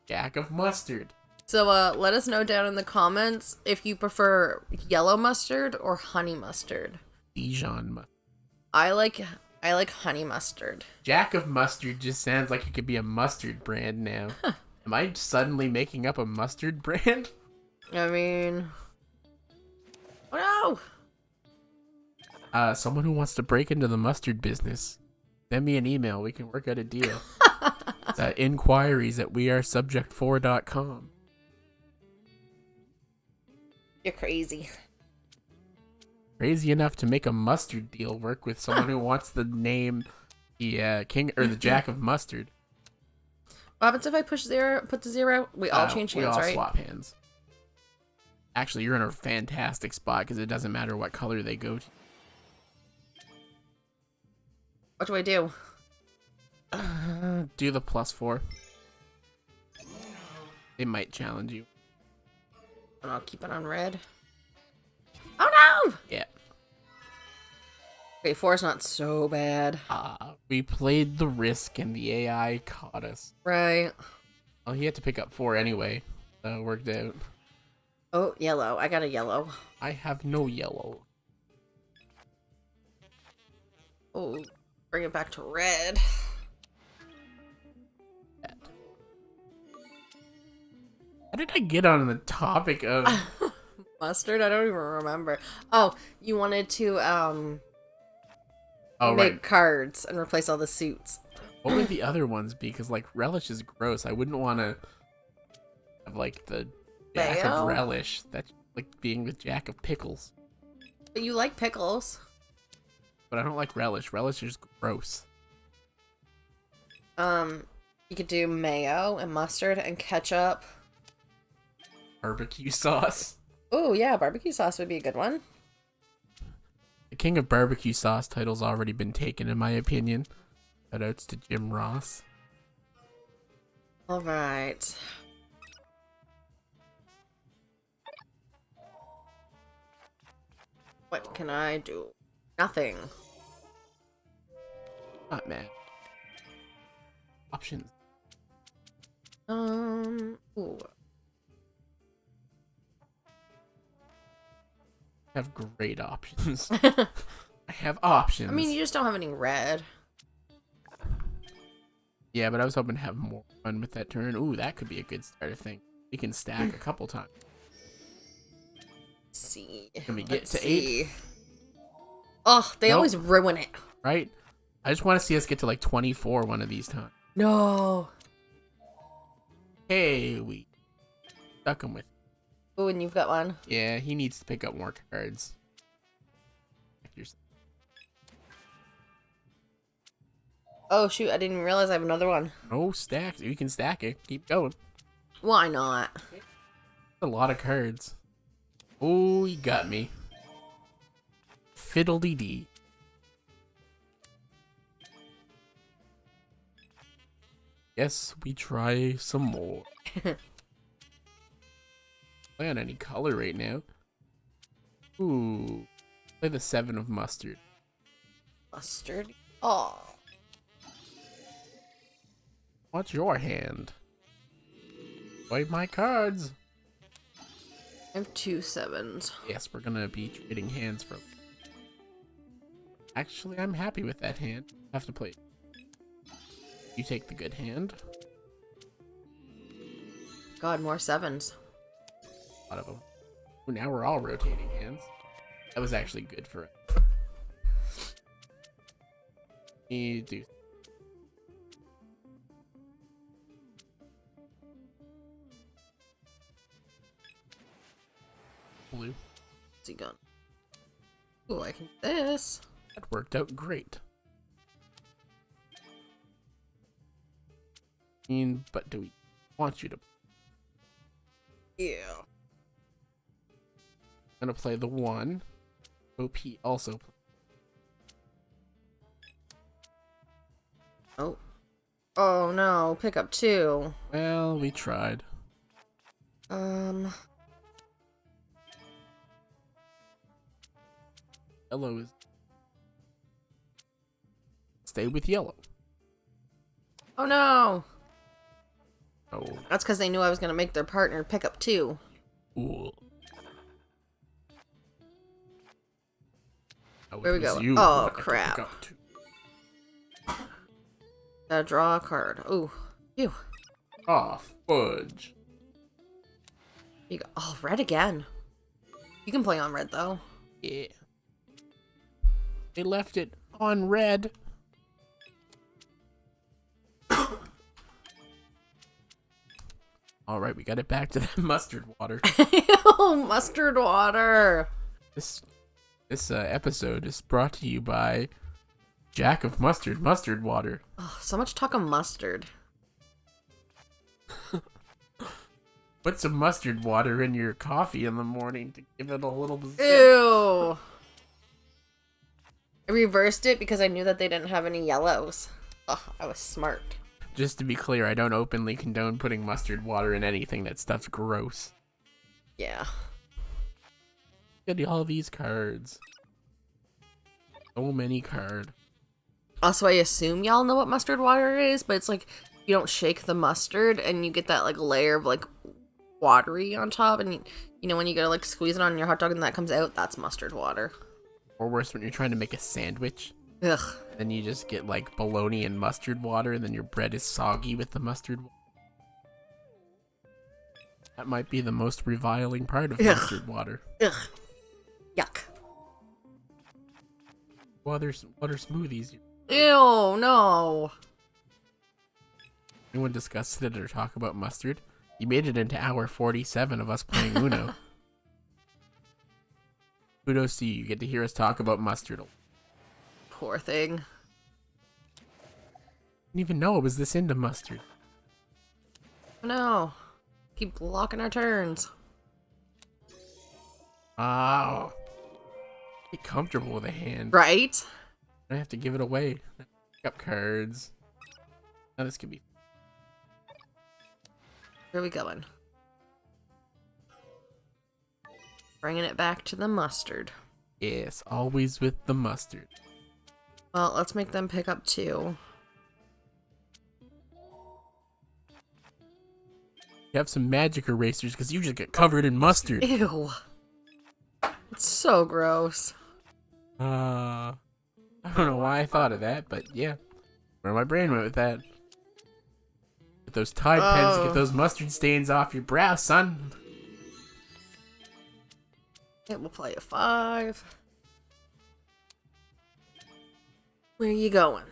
Jack of Mustard. So let us know down in the comments if you prefer yellow mustard or honey mustard. Dijon mustard. I like honey mustard. Jack of Mustard just sounds like it could be a mustard brand now. Am I suddenly making up a mustard brand? I mean, oh no! Someone who wants to break into the mustard business, send me an email. We can work out a deal. It's inquiries at wearesubject4.com. You're crazy. Crazy enough to make a mustard deal work with someone who wants the name the King or the Jack of Mustard. What happens if I put the 0? We all change hands, we all right? swap hands. Actually, you're in a fantastic spot because it doesn't matter what color they go to. What do I do? Do the +4. They might challenge you. And I'll keep it on red. Oh no! Yeah. Okay, 4's not so bad. We played the risk and the AI caught us. Right. Well, he had to pick up 4 anyway. So it worked out. Oh, yellow. I got a yellow. I have no yellow. Oh, bring it back to red. How did I get on the topic of Mustard? I don't even remember. Oh, you wanted to oh, make right. cards and replace all the suits. What would the other ones be? Because like relish is gross. I wouldn't want to have like the Jack Mayo? of relish. That's like being with Jack of pickles. But you like pickles. But I don't like relish. Relish is gross. You could do mayo and mustard and ketchup. Barbecue sauce. Oh yeah, barbecue sauce would be a good one. The King of Barbecue Sauce title's already been taken, in my opinion. Shoutouts to Jim Ross. All right. What can I do? Nothing. Not mad. Options. Ooh. I have great options. I have options. I mean, you just don't have any red. Yeah, but I was hoping to have more fun with that turn. Ooh, that could be a good starter thing. We can stack a couple times. Let's see. Can we get Let's to see. 8? Oh, they Nope. always ruin it. Right? I just want to see us get to like 24 one of these times. No. Hey, we stuck him with. Oh, and you've got one. Yeah, he needs to pick up more cards. Oh shoot, I didn't even realize I have another one. Oh, stacked. You can stack it. Keep going. Why not? A lot of cards. Oh, you got me. Fiddle-dee-dee. Guess we try some more. Play on any color right now. Ooh. Play the 7 of mustard. Mustard? Oh. What's your hand? Play my cards. I have 2 7s. Yes, we're gonna be trading hands for. Actually, I'm happy with that hand. Have to play. You take the good hand. God, more 7s. A lot of them. Ooh, now we're all rotating hands. That was actually good for it. You do. Blue. What's he got? Ooh, I can do this. That worked out great. But do we want you to? Yeah. I'm gonna play the 1. OP also. Oh. Oh no, pick up 2. Well, we tried. Yellow is. Stay with yellow. Oh no! Oh. That's because they knew I was gonna make their partner pick up 2. Ooh. Oh, Where we it was go? you Oh, who had to pick crap. up 2. Gotta draw a card. Ooh. Phew. Ah, fudge. You go. Oh, red again. You can play on red though. Yeah. They left it on red. Alright, we got it back to the mustard water. Ew, mustard water. This episode is brought to you by Jack of Mustard Water. Oh, so much talk of mustard. Put some mustard water in your coffee in the morning to give it a little zip. Ew. I reversed it because I knew that they didn't have any yellows. Oh, I was smart. Just to be clear, I don't openly condone putting mustard water in anything. That stuff's gross. Yeah. Look at all these cards. So many cards. Also, I assume y'all know what mustard water is, but it's like you don't shake the mustard and you get that like layer of like watery on top, and you know when you go to like squeeze it on your hot dog and that comes out, that's mustard water. Or worse, when you're trying to make a sandwich, Ugh. then you just get like bologna and mustard water, and then your bread is soggy with the mustard water. That might be the most reviling part of Ugh. mustard water. Ugh. Yuck. Water smoothies. Ew, no. Anyone discuss it or talk about mustard? You made it into hour 47 of us playing Uno. Kudos to you. You get to hear us talk about mustard. Poor thing. Didn't even know I was this into mustard. No. Keep blocking our turns. Oh. Get comfortable with a hand. Right? I have to give it away. Pick up cards. Now this could be. Where are we going? Bringing it back to the mustard. Yes, always with the mustard. Well, let's make them pick up 2. You have some magic erasers because you just get covered in mustard. Ew. It's so gross. I don't know why I thought of that, but yeah. Where my brain went with that. With those Tide pens to get those mustard stains off your brow, son. It will play a 5. Where you going?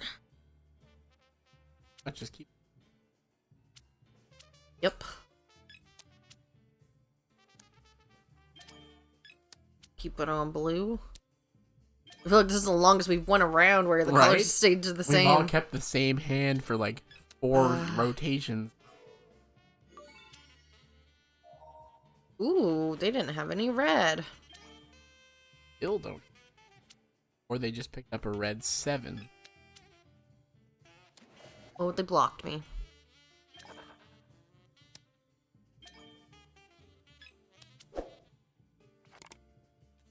Let's just keep. Yep. Keep it on blue. I feel like this is the longest we've won around where the Right? colors stayed the We've same. all kept the same hand for like 4 rotations. Ooh, they didn't have any red. Still don't. Or they just picked up a red 7. Oh, they blocked me.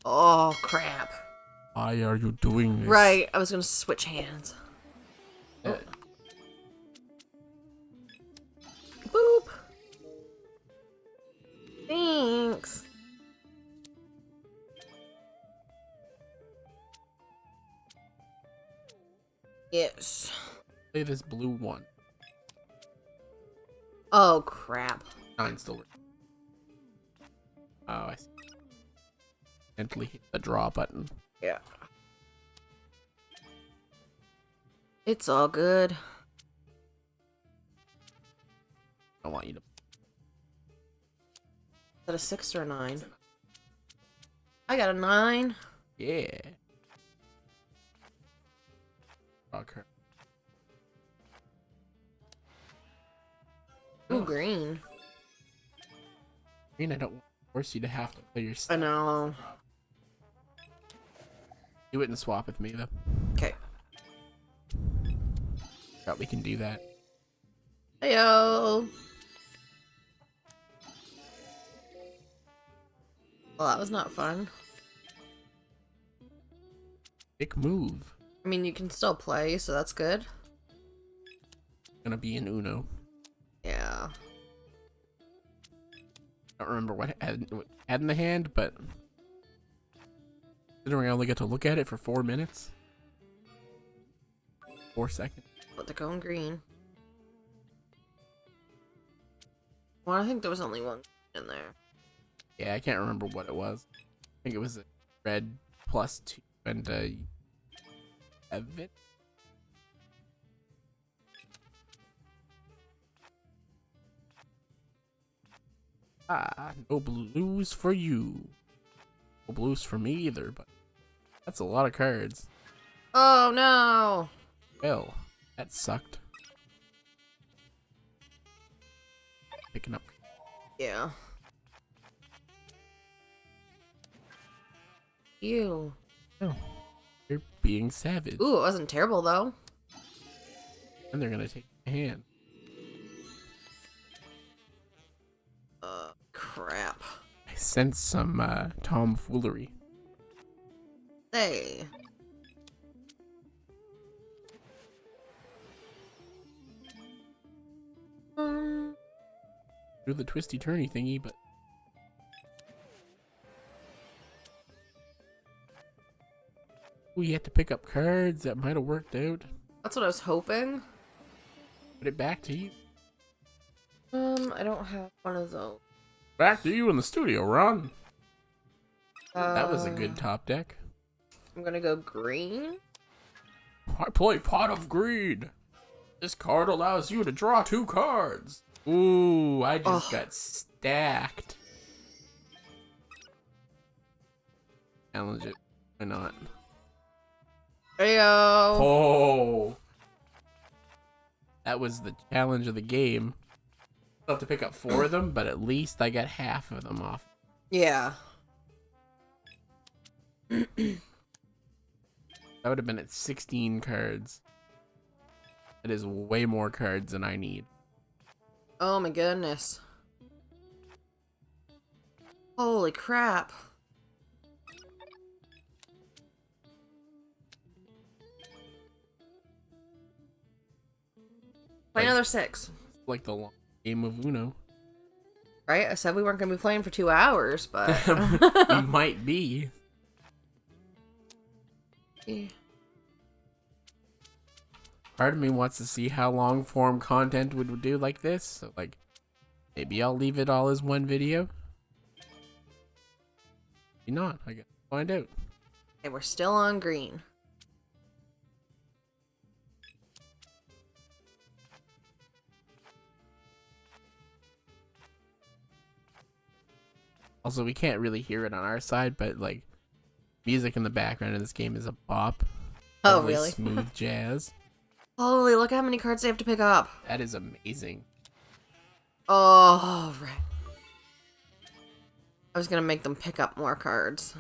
Oh, crap. Why are you doing this? Right, I was gonna switch hands. Uh, Boop. Thanks. Yes. Play this blue 1. Oh, crap. 9 still works. Oh, I see. Gently hit the draw button. Yeah. It's all good. I want you to. Is that a 6 or a 9? I got a 9. Yeah. Rock her. Ooh, green. I mean, I don't force you to have to play your I stuff. know. Do it and swap with me, though. Okay. Thought we can do that. Heyo. Well, that was not fun. Big move. I mean, you can still play, so that's good. Gonna be an Uno. Yeah. I don't remember what had in the hand, but considering I only get to look at it for 4 minutes. 4 seconds. But they're going green. Well, I think there was only one in there. Yeah, I can't remember what it was. I think it was a red +2 and a Evan. Ah, no blues for you. No blues for me either, but that's a lot of cards. Oh, no. Well, that sucked. Picking up. Yeah. Ew. Oh, you're being savage. Ooh, it wasn't terrible, though. And they're gonna take my hand. Crap. I sense some tomfoolery. Hey. Do the twisty turny thingy, but we had to pick up cards. That might have worked out. That's what I was hoping. Put it back to you. I don't have one of those. Back to you in the studio, Ron. That was a good top deck. I'm gonna go green. I play Pot of Greed. This card allows you to draw 2 cards. Ooh, I just got stacked. Challenge it. Why not? Heyo. Oh. That was the challenge of the game. I'll have to pick up 4 of them, but at least I got half of them off. Yeah. That would have been at 16 cards. That is way more cards than I need. Oh my goodness. Holy crap. Play another 6. Like the long game of Uno. Right? I said we weren't going to be playing for 2 hours, but... We might be. Part of me wants to see how long form content would do like this. So, like, maybe I'll leave it all as one video. Maybe not. I gotta find out. And we're still on green. Also, we can't really hear it on our side, but, like, Music in the background of this game is a bop. Oh, Lovely, really? Smooth jazz. Holy, look how many cards they have to pick up. That is amazing. Oh, right. I was gonna make them pick up more cards.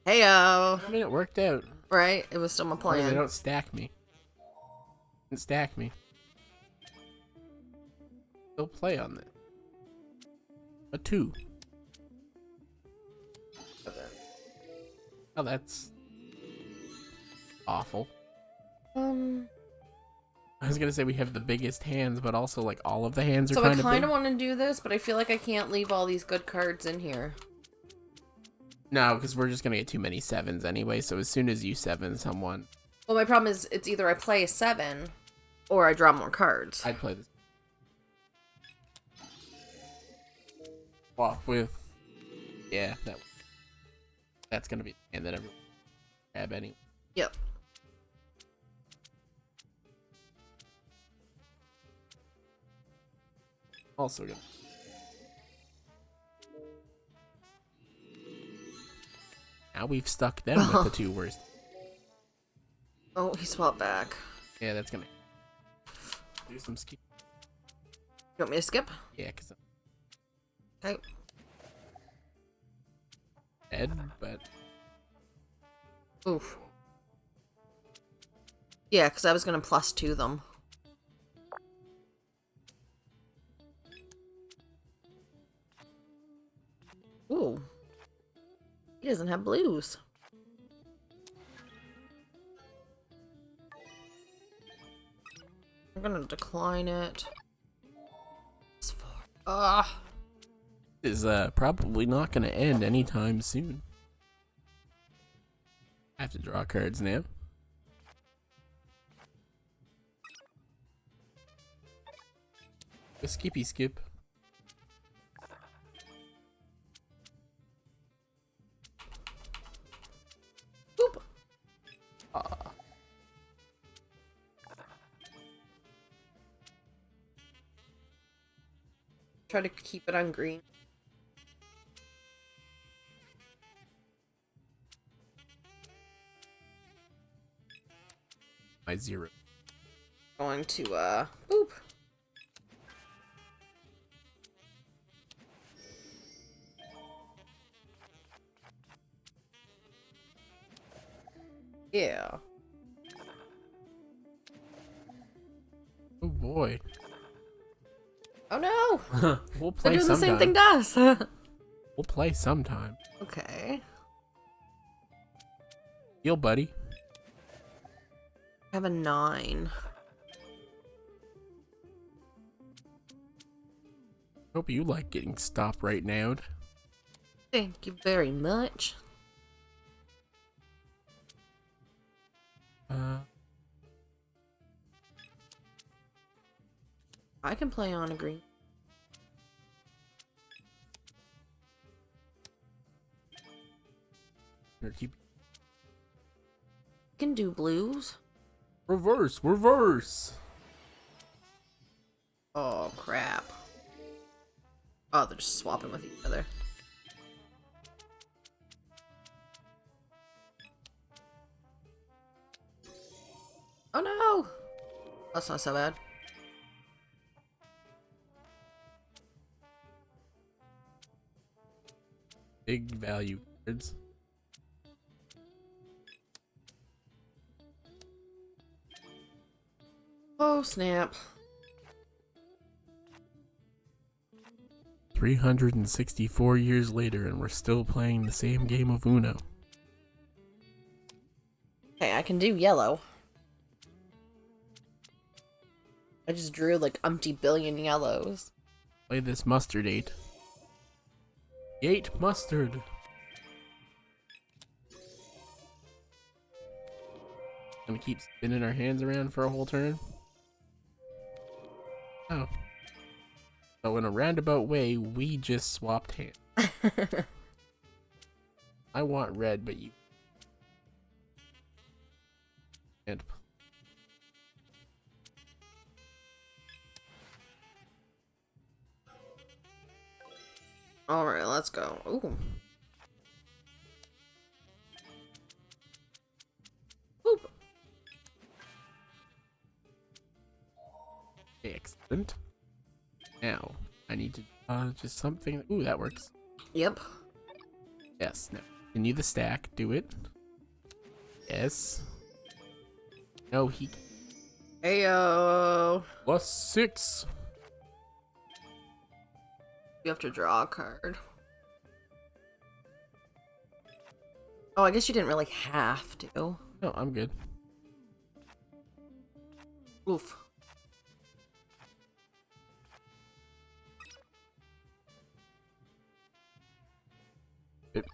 Heyo. I mean, it worked out. Right? It was still my They plan. don't stack me. Didn't stack me. Still play on that. A 2. Oh, that's awful. I was gonna say we have the biggest hands, but also like all of the hands are So I kind of kind big. of want to do this, but I feel like I can't leave all these good cards in here. No, because we're just gonna get too many 7s anyway. So as soon as you 7 someone, Well, my problem is it's either I play a 7 or I draw more cards. I'd play this. Swap with, yeah, that's gonna be the hand that everyone grab any. Yep. Also gonna. Now we've stuck them with the 2 worst. Oh, he swapped back. Yeah, that's gonna do some skip. You want me to skip? Yeah, because Okay. dead, but Oof. Yeah, because I was going to +2 them. Ooh. He doesn't have blues. I'm going to decline it. It's 4. Ugh. is probably not gonna end anytime soon. I have to draw cards now. A skippy skip. Boop. Try to keep it on green. My 0. Going to, boop. Yeah. Oh boy. Oh no! We'll They're play doing the sometime. same thing to us. We'll play sometime. Okay. Deal, buddy. I have a 9. Hope you like getting stopped right now. Thank you very much. I can play on a green. Or keep Can do blues. reverse, reverse. Oh crap. Oh, they're just swapping with each other. Oh no! That's not so bad. Big value cards. Oh snap. 364 years later, and we're still playing the same game of Uno. Okay, I can do yellow. I just drew like umpty billion yellows. Play this mustard 8. 8 mustard. Gonna keep spinning our hands around for a whole turn. Oh. So in a roundabout way, we just swapped hands. I want red, but you can't. Alright, let's go. Ooh. Excellent. Now, I need to just something. Ooh, that works. Yep. Yes. Now, continue the stack. Do it. Yes. No, he. Ayo. +6. You have to draw a card. Oh, I guess you didn't really have to. No, I'm good. Oof. Yep.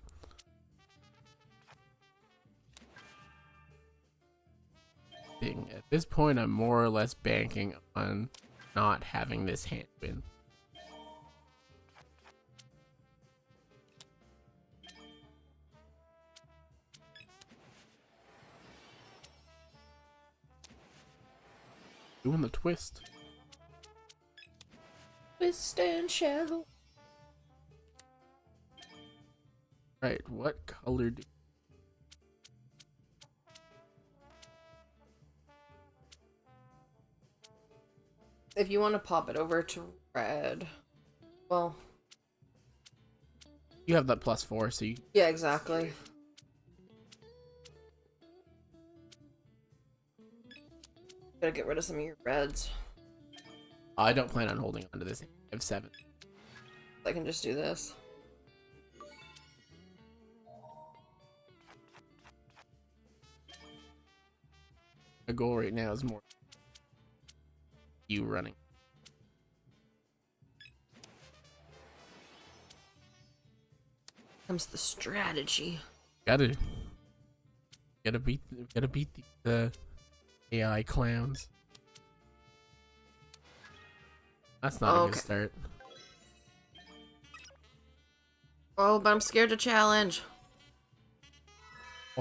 At this point, I'm more or less banking on not having this hand win. Doing the twist. Twist and shout. Right, what color do If you want to pop it over to red, well, you have that +4, so you yeah, exactly. Gotta get rid of some of your reds. I don't plan on holding on to this. I have 7. I can just do this. My goal right now is more you running. Comes the strategy. Gotta beat the AI clowns. That's not a good start. Oh, but I'm scared to challenge.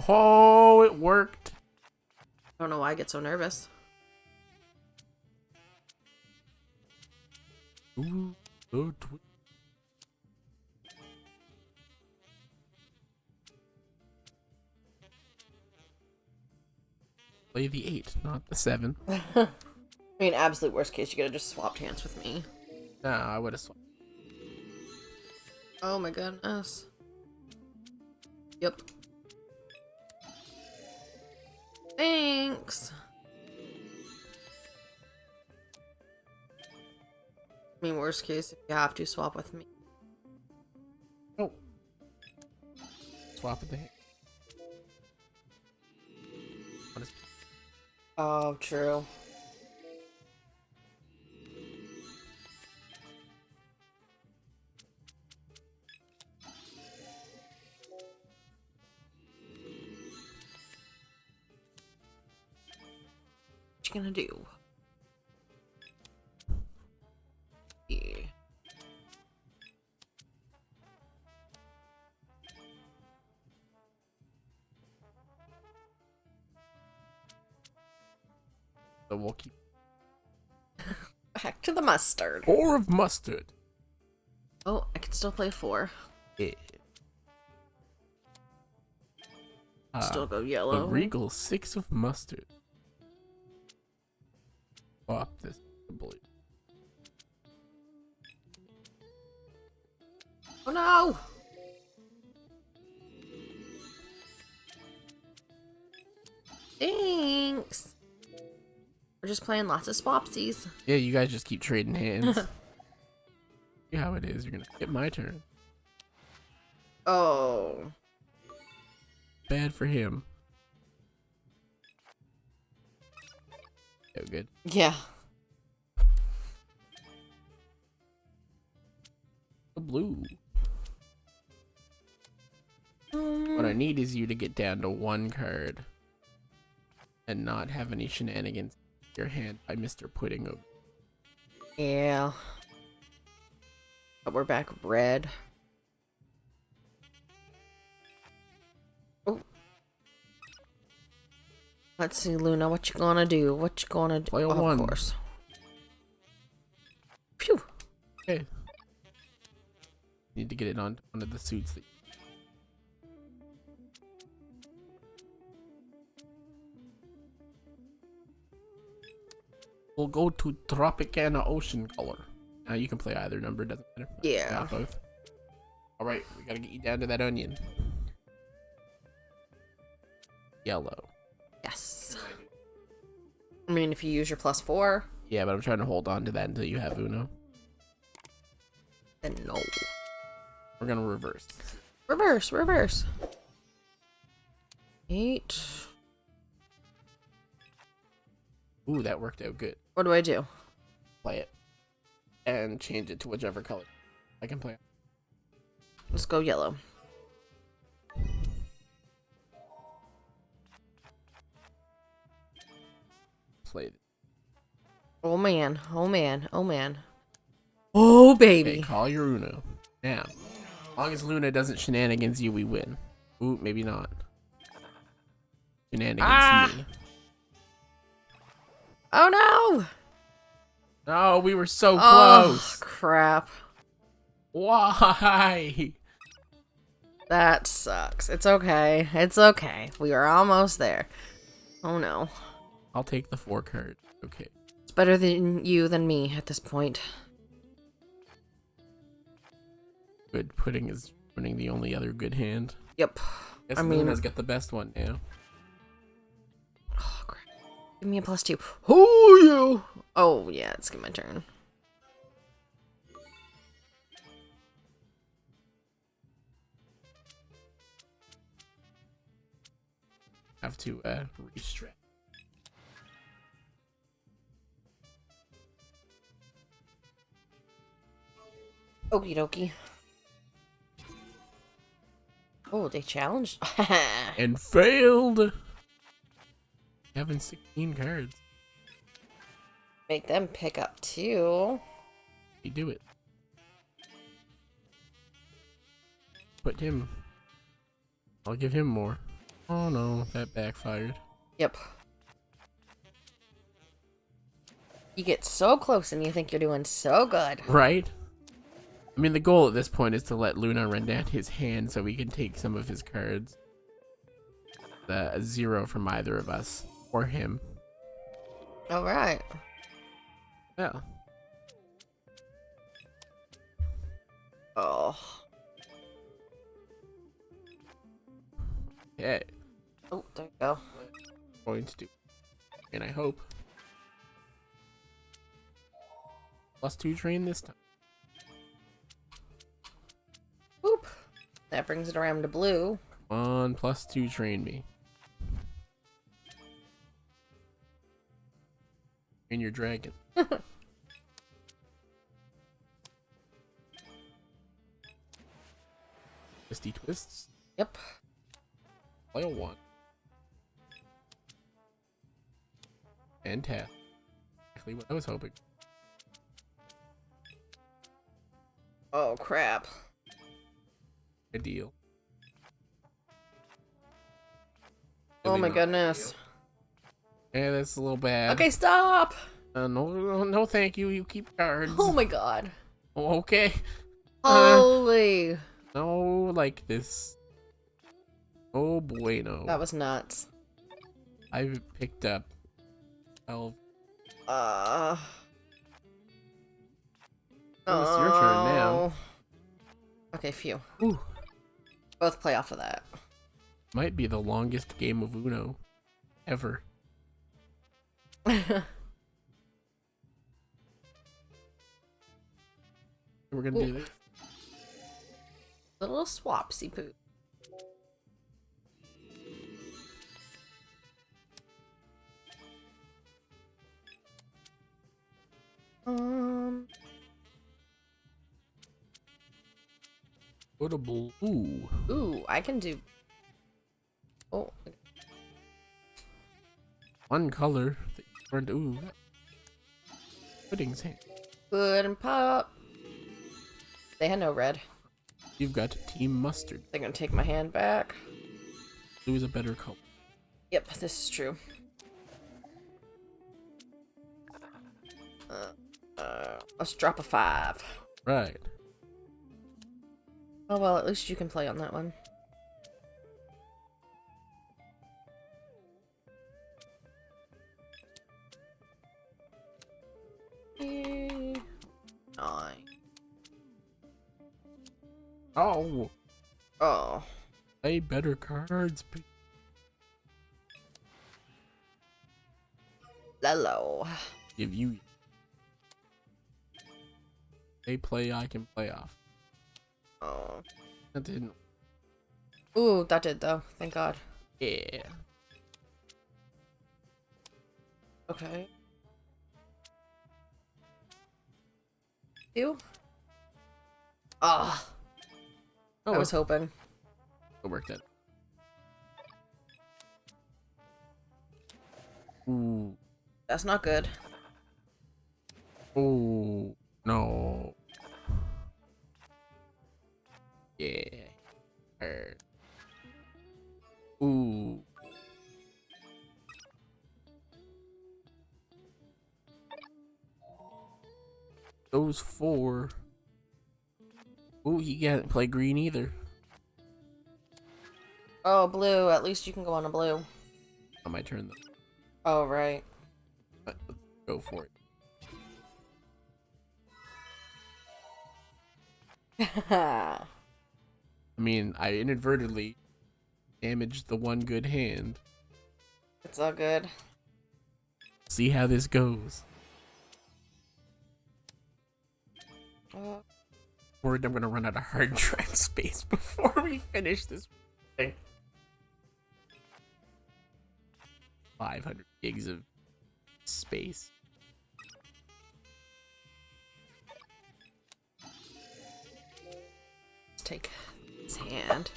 Oh, it worked. I don't know why I get so nervous. Ooh, oh, play the 8, not the 7. I mean, absolute worst case, you could have just swapped hands with me. Nah, I would have swapped. Oh my goodness. Yep. Thanks. I mean, worst case, if you have to swap with me. Oh. Swap at the hand. What is... Oh, true. What you gonna do? Yeah. So we'll keep Back to the mustard. 4 of mustard. Oh, I can still play 4. Yeah. Still go The yellow. regal 6 of mustard. Swap this to blue. Oh no! Thanks. We're just playing lots of swapsies. Yeah, you guys just keep trading hands. See how it is. You're gonna get my turn. Oh. Bad for him. Oh, good. Yeah. The blue. What I need is you to get down to 1 card and not have any shenanigans in your hand by Mr. Pudding over. Yeah. But we're back red. Oh. Let's see, Luna, what you gonna do? What you gonna do? Play a Oh, 1. of course. Phew. Okay. Need to get it on one of the suits that We'll go to Tropicana Ocean Color. You can play either number, doesn't matter. Yeah. Not both. Alright, we gotta get you down to that onion. Yellow. Yes. I mean, if you use your +4. Yeah, but I'm trying to hold on to that until you have Uno. Then no. We're gonna reverse. Reverse. 8. Ooh, that worked out good. What do I do? Play it. And change it to whichever color I can play. Let's go yellow. Play it. Oh man. Oh baby. Okay, call your Uno. Now, as long as Luna doesn't shenanigans you, we win. Ooh, maybe not. Shenanigans me. Oh no! No, we were so Oh close. crap. Why? That sucks. It's okay. We are almost there. Oh no. I'll take the 4 cards. Okay. It's better than you than me at this point. Good pudding is running the only other good hand. Yep. Guess I mean, Luna's got the best one now. oh crap. Give me a +2. Oh yeah. Oh yeah, it's my turn. Have to restrap. Okie dokie. Oh, they challenged? And failed! Having 16 cards. Make them pick up 2. You do it. Put him. I'll give him more. Oh no, that backfired. Yep. You get so close and you think you're doing so good. Right? I mean, the goal at this point is to let Luna run down his hand so we can take some of his cards. A 0 from either of us. Or him. Alright. Yeah. Oh. Okay. Oh, there you go. Going to do. And I hope. +2 train this time. Boop. That brings it around to blue. Come on, +2 train me. Train your dragon. Twisty twists. Yep. Play a 1. And tap. Exactly what I was hoping. Oh, crap. Good deal. Oh my not. goodness. Yeah, that's a little bad. Okay, stop! No, thank you. You keep cards. Oh my god. Okay. Holy. No, like this. Oh bueno. That was nuts. I picked up 12. Oh, it's your turn now. Okay, phew. Ooh. Both play off of that. Might be the longest game of Uno ever. We're gonna do this. Little swapsy poo. Go to blue. Ooh. Ooh, I can do. Oh. One color that you turned. Ooh. Pudding's hand. Good and pop. They had no red. You've got Team Mustard. They're gonna take my hand back. Blue is a better color. Yep, this is true. Let's drop a 5. Right. Oh well, at least you can play on that one. Oh, Oh. play better cards. Hello. Give you. They play, I can play off. Oh. That didn't. Ooh, that did though. Thank God. Yeah. Okay. You? Ah. Oh, I was hoping. it worked out. Ooh. That's not good. Oh no. Yeah. Ooh. Those four. Ooh, he can't play green either. Oh, blue. At least you can go on a blue. On my turn, Oh, right. let's go for it. I mean, I inadvertently damaged the one good hand. It's all good. See how this goes. Worried I'm gonna run out of hard drive space before we finish this thing. 500 gigs of space. Let's take his hand.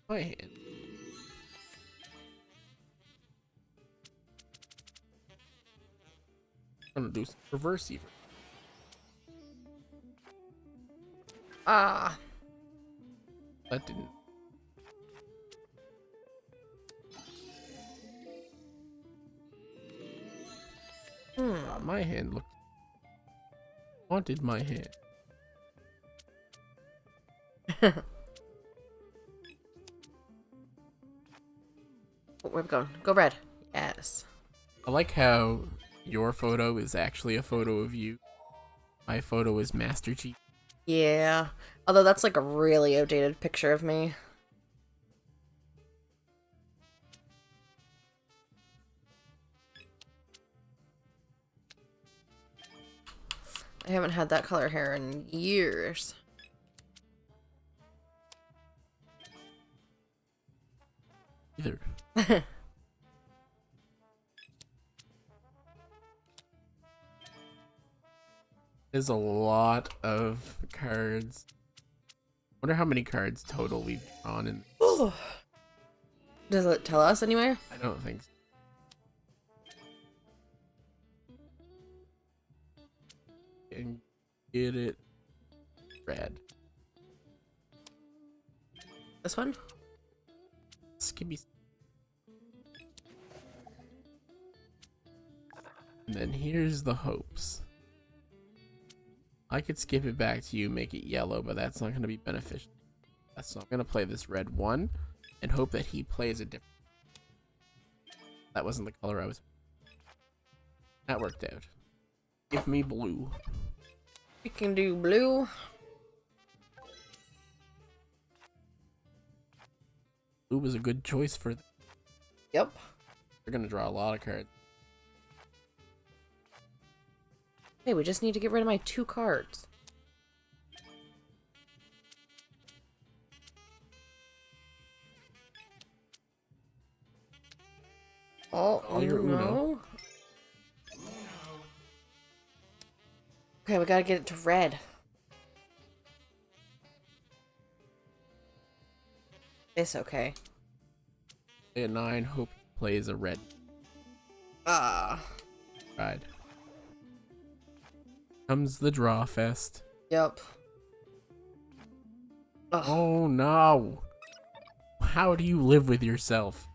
My hand. I'm gonna do some reverse even. Ah. That didn't. My hand looked. Wanted my hand. Where we going? Go red. Yes. I like how your photo is actually a photo of you. My photo is Master Chief. Yeah. Although that's like a really outdated picture of me. I haven't had that color hair in years. Either. There's a lot of cards. Wonder how many cards total we've drawn in. Does it tell us anywhere? I don't think so. And get it red. This one? Skibby. And then here's the hopes. I could skip it back to you, make it yellow, but that's not going to be beneficial. So I'm going to play this red one and hope that he plays a different. That wasn't the color I was. That worked out. Give me blue. We can do blue. Blue was a good choice for. Yep. We're going to draw a lot of cards. Hey, we just need to get rid of my 2 cards. Oh, All your no. Uno. Okay, we gotta get it to red. It's okay. Play a 9, hope he plays a red. Ah. Right. Comes the draw fest. Yep. Ugh. Oh no. How do you live with yourself?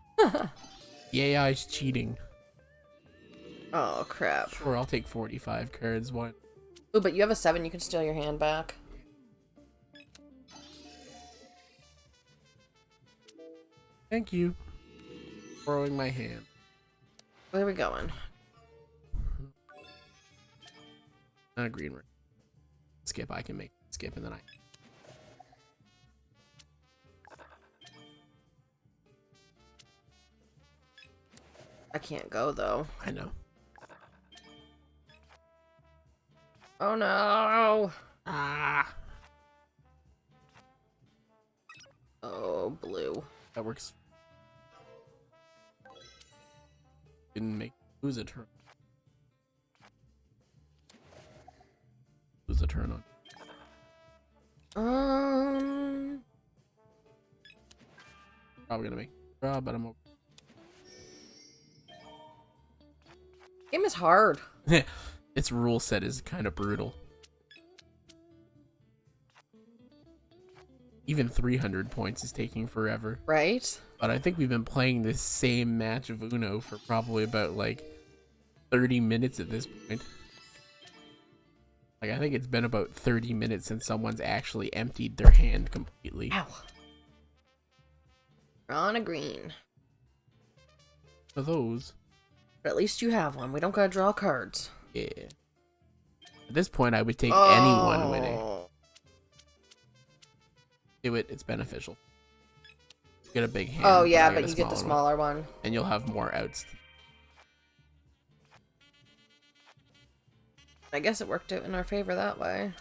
The AI's cheating. Oh, crap. Sure, I'll take 45 cards. What? Ooh, but you have a 7. You can steal your hand back. Thank you. Throwing my hand. Where are we going? Green ring. skip, I can make skip, and then I can't go though. I know. Oh no! Ah, Oh, blue. that works. Didn't make lose a turn. Lose a turn on. Probably gonna make a draw, but I'm okay. Game is hard. Its rule set is kind of brutal. Even 300 points is taking forever. Right? But I think we've been playing this same match of Uno for probably about like 30 minutes at this point. Like, I think it's been about 30 minutes since someone's actually emptied their hand completely. Ow. We're on a green. For those. But at least you have one. We don't gotta draw cards. Yeah. At this point, I would take anyone winning. Oh. Do it. It's beneficial. Get a big hand. Oh, yeah, I but you get the smaller one. And you'll have more outs. I guess it worked out in our favor that way.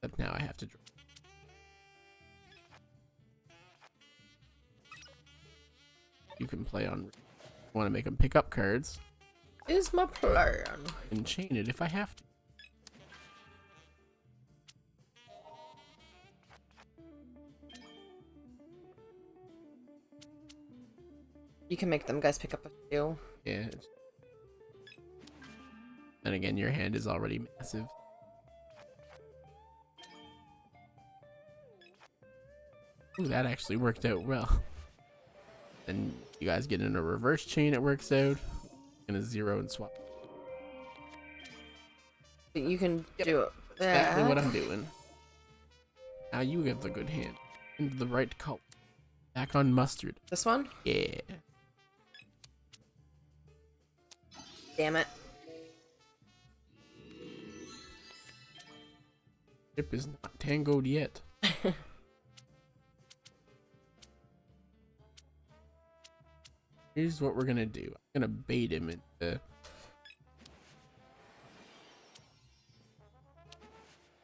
But now I have to draw. You can play on. Want to make them pick up cards. Is my plan. And chain it if I have to. You can make them guys pick up a few. Yeah. And again, your hand is already massive. Ooh, that actually worked out well. Then you guys get in a reverse chain, it works out. In a 0 and swap. You can do it. Exactly what I'm doing. Now you have the good hand. Into the right color. Back on mustard. This one? Yeah. Damn it. Ship is not tangoed yet. Here's what we're gonna do. I'm gonna bait him into...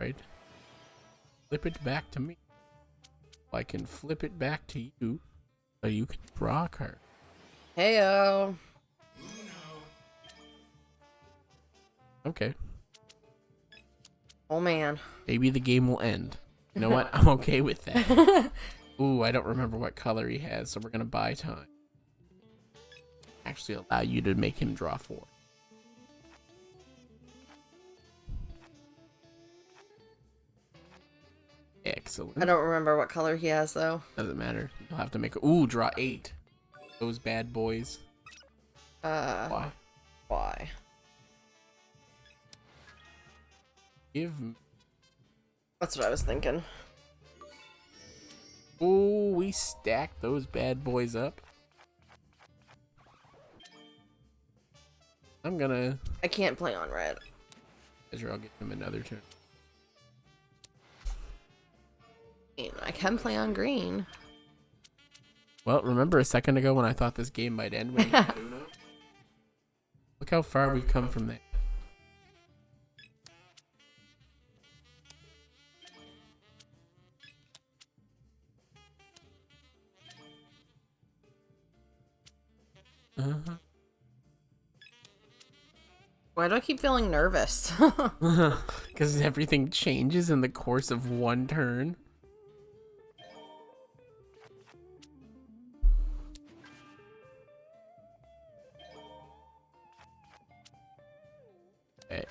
Right? Flip it back to me. I can flip it back to you, so you can draw a card. Heyo. Okay. Oh man. Maybe the game will end. You know what? I'm okay with that. Ooh, I don't remember what color he has, so we're gonna buy time. Actually allow you to make him draw 4. Excellent. I don't remember what color he has though. Doesn't matter. You'll have to make a... Ooh, draw 8. Those bad boys. Why? Why? Give... That's what I was thinking. Ooh, we stacked those bad boys up. I'm gonna... I can't play on red. Measure, I'll get him another turn. I can play on green. Well, remember a second ago when I thought this game might end when you had Uno? Look how far we've come from there. Why do I keep feeling nervous? Because everything changes in the course of one turn. Okay.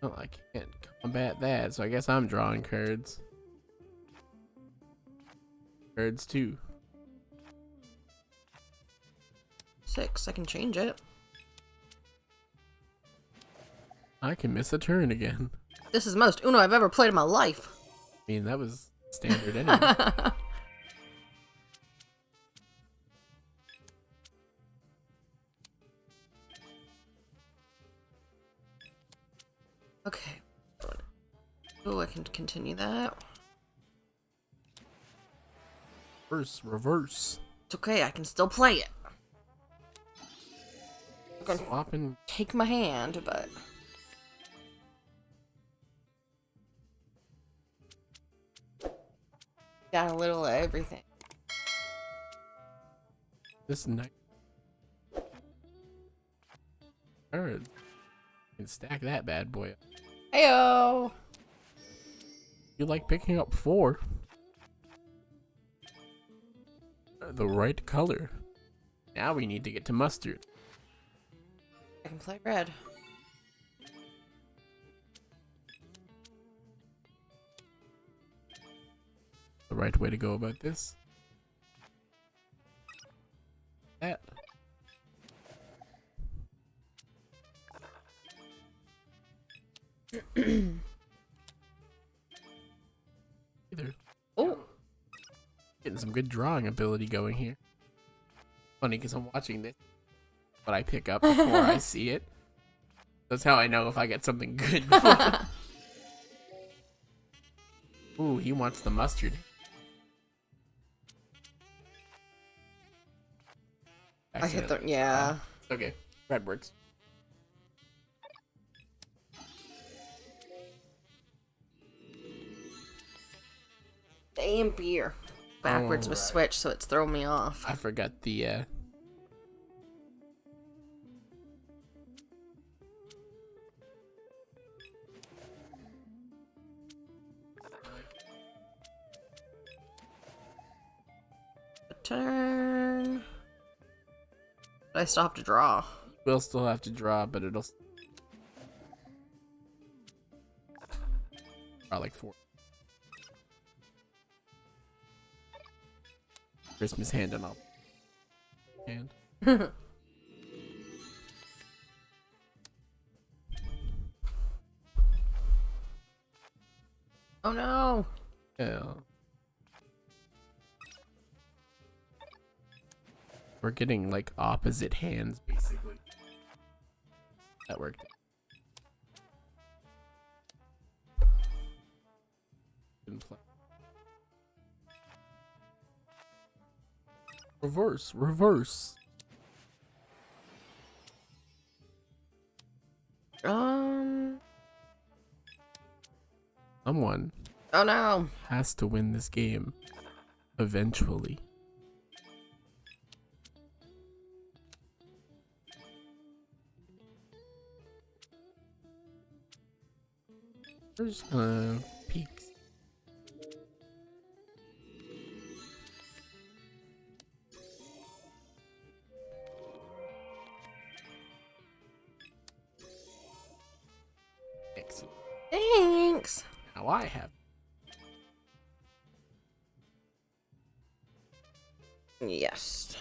Well, I can't combat that, so I guess I'm drawing cards. Cards too. 6. I can change it. I can miss a turn again. This is most Uno I've ever played in my life. I mean, that was standard anyway. Okay. Oh, I can continue that. Reverse. It's okay, I can still play it. I'm gonna Swapping. take my hand, but got a little of everything. This night. Alright. Can stack that bad boy up. Heyo! You like picking up 4. The right color. Now we need to get to mustard. I can play red. The right way to go about this. That. Either. Oh! Getting some good drawing ability going here. Funny because I'm watching this, but I pick up before I see it. That's how I know if I get something good. Ooh, he wants the mustard. I hit the yeah. Okay, red works. Damn beer. Backwards with switch, so it's throwing me off. I forgot the Turn. But I still have to draw. we'll still have to draw, but it'll draw like 4. Christmas hand and all. Hand. Oh no! Yeah. We're getting like opposite hands basically. That worked. Didn't play. Reverse. Someone Oh no! has to win this game eventually. We're just gonna peek. Excellent. Thanks! Now I have. Yes.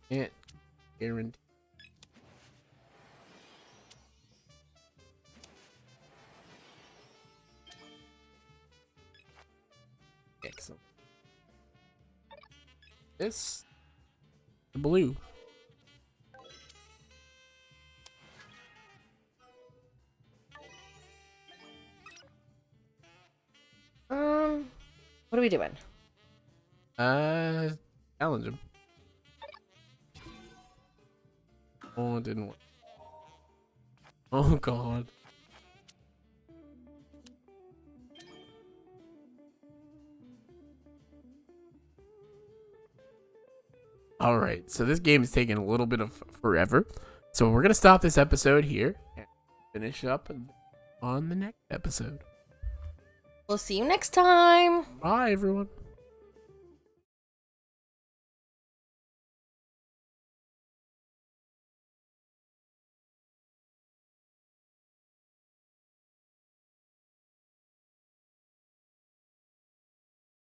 Can't guarantee. Excellent. This. The blue. What are we doing? Challenge him. Oh, it didn't work. Oh god. Alright, so this game is taking a little bit of forever. So we're gonna stop this episode here and finish up on the next episode. We'll see you next time. Bye everyone.